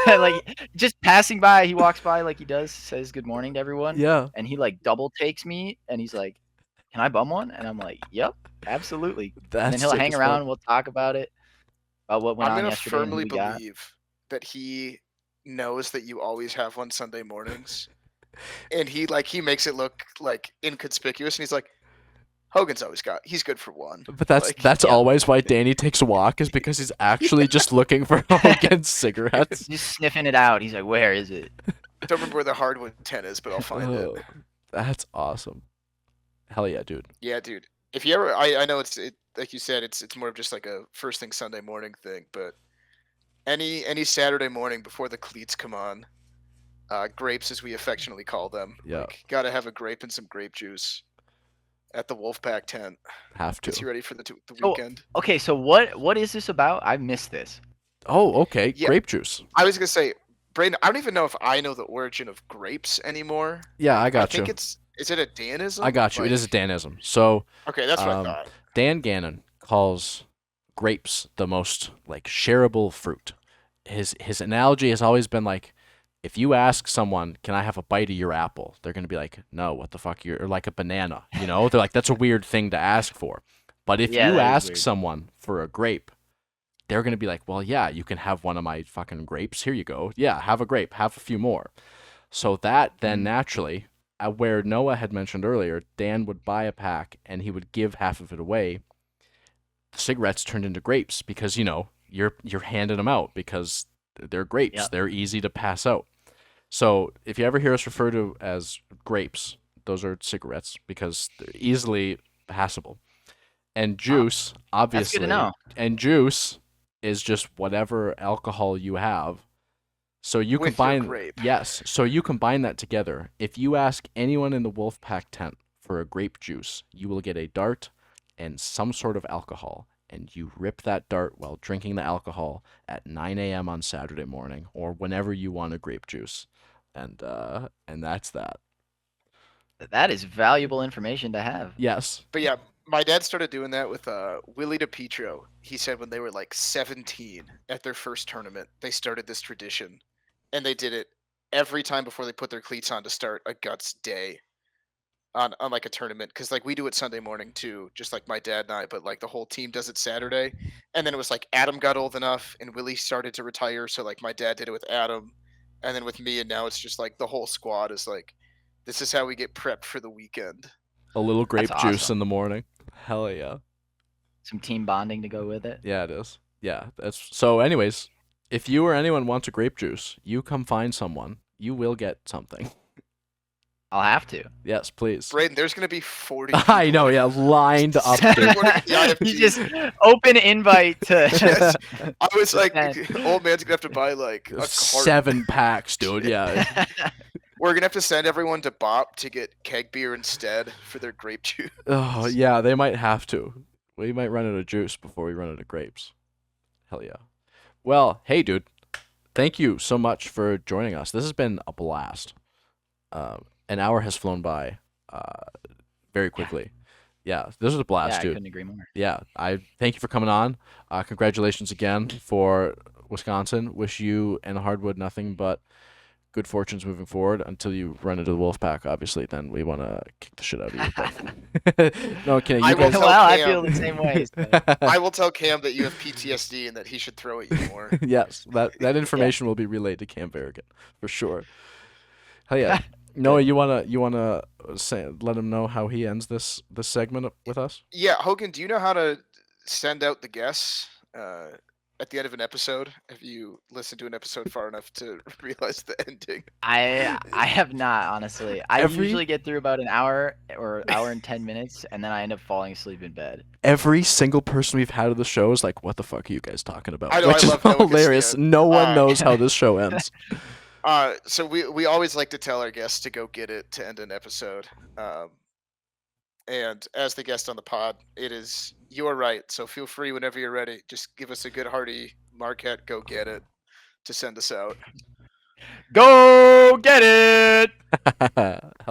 Like just passing by, he walks by like he does, says good morning to everyone, Yeah, and he like double takes me, and he's like, "Can I bum one?" And I'm like, "Yep, absolutely." that's And then he'll sick hang as around. fuck. We'll talk about it, about what went I'm on gonna yesterday and who firmly we got. believe that he knows that you always have one Sunday mornings, and he makes it look like inconspicuous, and he's like, Hogan's always he's good for 1. But that's yeah. always why Danny takes a walk is because he's actually just looking for Hogan's cigarettes. Just sniffing it out. He's like, "Where is it?" Don't remember where the Hardwood 10 is, but I'll find it. Oh, that's awesome. Hell yeah, dude. Yeah, dude. If you ever, I know it's like you said, it's more of just like a first thing Sunday morning thing, but any Saturday morning before the cleats come on, grapes as we affectionately call them. Yeah. Gotta have a grape and some grape juice at the Wolfpack tent. Have Gets to. you ready for the Oh. weekend. Okay, so what is this about? I missed this. Oh, okay. Yeah. Grape juice. I was gonna say, Brayden, I don't even know if I know the origin of grapes anymore. Yeah, I I got think you. Is it a Danism? I got you. It is a Like, Danism. So okay, that's what I um, thought. Dan Gannon calls grapes the most like shareable fruit. His analogy has always been like, if you ask someone, "Can I have a bite of your apple?" They're gonna be like, "No, what the fuck? You're or like a banana." You know, they're like, "That's a weird thing to ask for." But if Yeah, you that is ask weird. someone for a grape, they're gonna be like, "Well, yeah, you can have one of my fucking grapes. Here you go. Yeah, have a grape. Have a few more." So that then naturally, where Noah had mentioned earlier, Dan would buy a pack and he would give half of it away. The cigarettes turned into grapes because you're handing them out because they're grapes. Yep. They're easy to pass out. So if you ever hear us refer to as grapes, those are cigarettes because they're easily passable. And juice, That's obviously, good to know. and juice is just whatever alcohol you have. So you With your combine grape. yes, so you combine that together. If you ask anyone in the Wolfpack tent for a grape juice, you will get a dart and some sort of alcohol, and you rip that dart while drinking the alcohol at 9 a.m. on Saturday morning or whenever you want a grape juice, and that's that. That is valuable information to have. Yes. But yeah, my dad started doing that with Willie DePietro. He said when they were like 17 at their first tournament, they started this tradition, and they did it every time before they put their cleats on to start a guts day on like a tournament. Because like we do it Sunday morning too, just like my dad and I. But like the whole team does it Saturday, and then it was like Adam got old enough, and Willie started to retire. So like my dad did it with Adam, and then with me, and now it's just like the whole squad is like, this is how we get prepped for the weekend. A little grape That's juice awesome. in the morning. Hell yeah. Some team bonding to go with it. Yeah, it is. Yeah, that's so. Anyways, if you or anyone wants a grape juice, you come find someone. You will get something. I'll have to. Yes, please. Braden, there's gonna be 40. I know. Yeah, lined up. Dude. Yeah, You just open invite to. Yes. I was like, Send. old man's gonna have to buy like a carton. 7 packs, dude. Yeah. We're gonna have to send everyone to Bop to get keg beer instead for their grape juice. Oh yeah, they might have to. We might run out of juice before we run out of grapes. Hell yeah. Well, hey, dude. Thank you so much for joining us. This has been a blast. An hour has flown by very quickly. Yeah, this was a blast, Yeah, I dude. couldn't agree more. Yeah, I thank you for coming on. Congratulations again for Wisconsin. Wish you and Hardwood nothing but good fortunes moving forward until you run into the Wolfpack. Obviously, then we want to kick the shit out of you. But no, kidding. I You will guys. tell Well, I Cam. feel the same way. So. I will tell Cam that you have PTSD and that he should throw at you more. Yes, that information will be relayed to Cam Varrigan for sure. Hell yeah. Noah, you wanna say let him know how he ends this segment with us? Yeah, Hogan, do you know how to send out the guests at the end of an episode? Have you listened to an episode far enough to realize the ending? I have not, honestly. I Every- usually get through about an hour or hour and 10 minutes, and then I end up falling asleep in bed. Every single person we've had of the show is like, "What the fuck are you guys talking about?" I know, Which I is love Noah hilarious. Garcia. No one knows how this show ends. So we always like to tell our guests to go get it to end an episode. And as the guest on the pod, it is your right. So feel free whenever you're ready. Just give us a good hearty Marquette, go get it to send us out. Go get it!